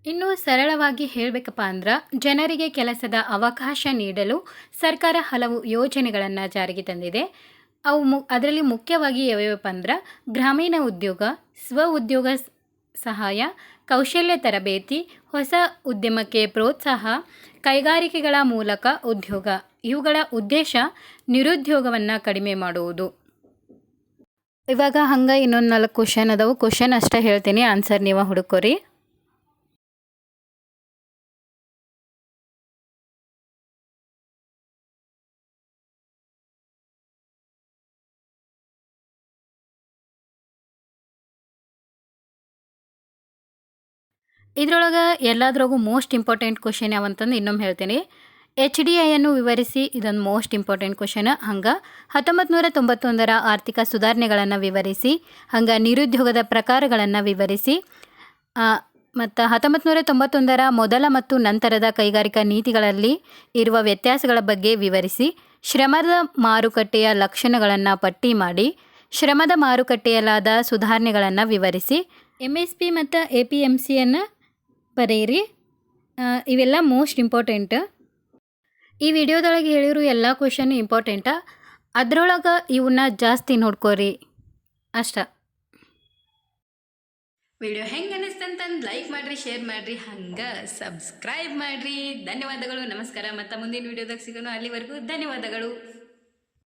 A: ಇನ್ನು ಸರಳವಾಗಿ ಹೇಳಬೇಕಪ್ಪ ಅಂದ್ರೆ ಜನರಿಗೆ ಕೆಲಸದ ಅವಕಾಶ ನೀಡಲು ಸರ್ಕಾರ ಹಲವು ಯೋಜನೆಗಳನ್ನು ಜಾರಿಗೆ ತಂದಿದೆ. ಅದರಲ್ಲಿ ಮುಖ್ಯವಾಗಿ ಯಾವ್ಯಾವಪ್ಪ ಅಂದ್ರೆ ಗ್ರಾಮೀಣ ಉದ್ಯೋಗ, ಸ್ವ ಉದ್ಯೋಗ ಸಹಾಯ, ಕೌಶಲ್ಯ ತರಬೇತಿ, ಹೊಸ ಉದ್ಯಮಕ್ಕೆ ಪ್ರೋತ್ಸಾಹ, ಕೈಗಾರಿಕೆಗಳ ಮೂಲಕ ಉದ್ಯೋಗ. ಇವುಗಳ ಉದ್ದೇಶ ನಿರುದ್ಯೋಗವನ್ನು ಕಡಿಮೆ ಮಾಡುವುದು. ಇವಾಗ ಹಂಗೆ ಇನ್ನೊಂದು 4 ಕ್ವಶನ್ ಅದಾವು. ಕ್ವಶನ್ ಅಷ್ಟೇ ಹೇಳ್ತೀನಿ, ಆನ್ಸರ್ ನೀವು ಹುಡುಕೋರಿ. ಇದರೊಳಗೆ ಎಲ್ಲದ್ರಾಗೂ ಮೋಸ್ಟ್ ಇಂಪಾರ್ಟೆಂಟ್ ಕ್ವಶನ್ ಯಾವಂತಂದು ಇನ್ನೊಮ್ಮೆ ಹೇಳ್ತೀನಿ. HDIಯನ್ನು ವಿವರಿಸಿ. ಇದೊಂದು ಮೋಸ್ಟ್ ಇಂಪಾರ್ಟೆಂಟ್ ಕ್ವಶನ್. ಹಂಗೆ 1991ರ ಆರ್ಥಿಕ ಸುಧಾರಣೆಗಳನ್ನು ವಿವರಿಸಿ. ಹಂಗೆ ನಿರುದ್ಯೋಗದ ಪ್ರಕಾರಗಳನ್ನು ವಿವರಿಸಿ. ಮತ್ತು 1991ರ ಮೊದಲ ಮತ್ತು ನಂತರದ ಕೈಗಾರಿಕಾ ನೀತಿಗಳಲ್ಲಿ ಇರುವ ವ್ಯತ್ಯಾಸಗಳ ಬಗ್ಗೆ ವಿವರಿಸಿ. ಶ್ರಮದ ಮಾರುಕಟ್ಟೆಯ ಲಕ್ಷಣಗಳನ್ನು ಪಟ್ಟಿ ಮಾಡಿ ಶ್ರಮದ ಮಾರುಕಟ್ಟೆಯಲ್ಲಾದ ಸುಧಾರಣೆಗಳನ್ನು ವಿವರಿಸಿ. MSP ಮತ್ತು APMCಯನ್ನು ಬರೆಯಿರಿ. ಇವೆಲ್ಲ ಮೋಸ್ಟ್ ಇಂಪಾರ್ಟೆಂಟ್. ಈ ವಿಡಿಯೋದೊಳಗೆ ಹೇಳಿರೋ ಎಲ್ಲ ಕ್ವಶನ್ ಇಂಪಾರ್ಟೆಂಟ. ಅದರೊಳಗೆ ಇವನ್ನ ಜಾಸ್ತಿ ನೋಡ್ಕೋರಿ ಅಷ್ಟ. ವಿಡಿಯೋ ಹೆಂಗೆ ಅನ್ನಿಸ್ತಂತಂದು ಲೈಕ್ ಮಾಡಿರಿ, ಶೇರ್ ಮಾಡಿರಿ, ಹಂಗೆ ಸಬ್ಸ್ಕ್ರೈಬ್ ಮಾಡಿರಿ. ಧನ್ಯವಾದಗಳು, ನಮಸ್ಕಾರ. ಮತ್ತು ಮುಂದಿನ ವಿಡಿಯೋದಾಗ ಸಿಗೋಣ. ಅಲ್ಲಿವರೆಗೂ ಧನ್ಯವಾದಗಳು.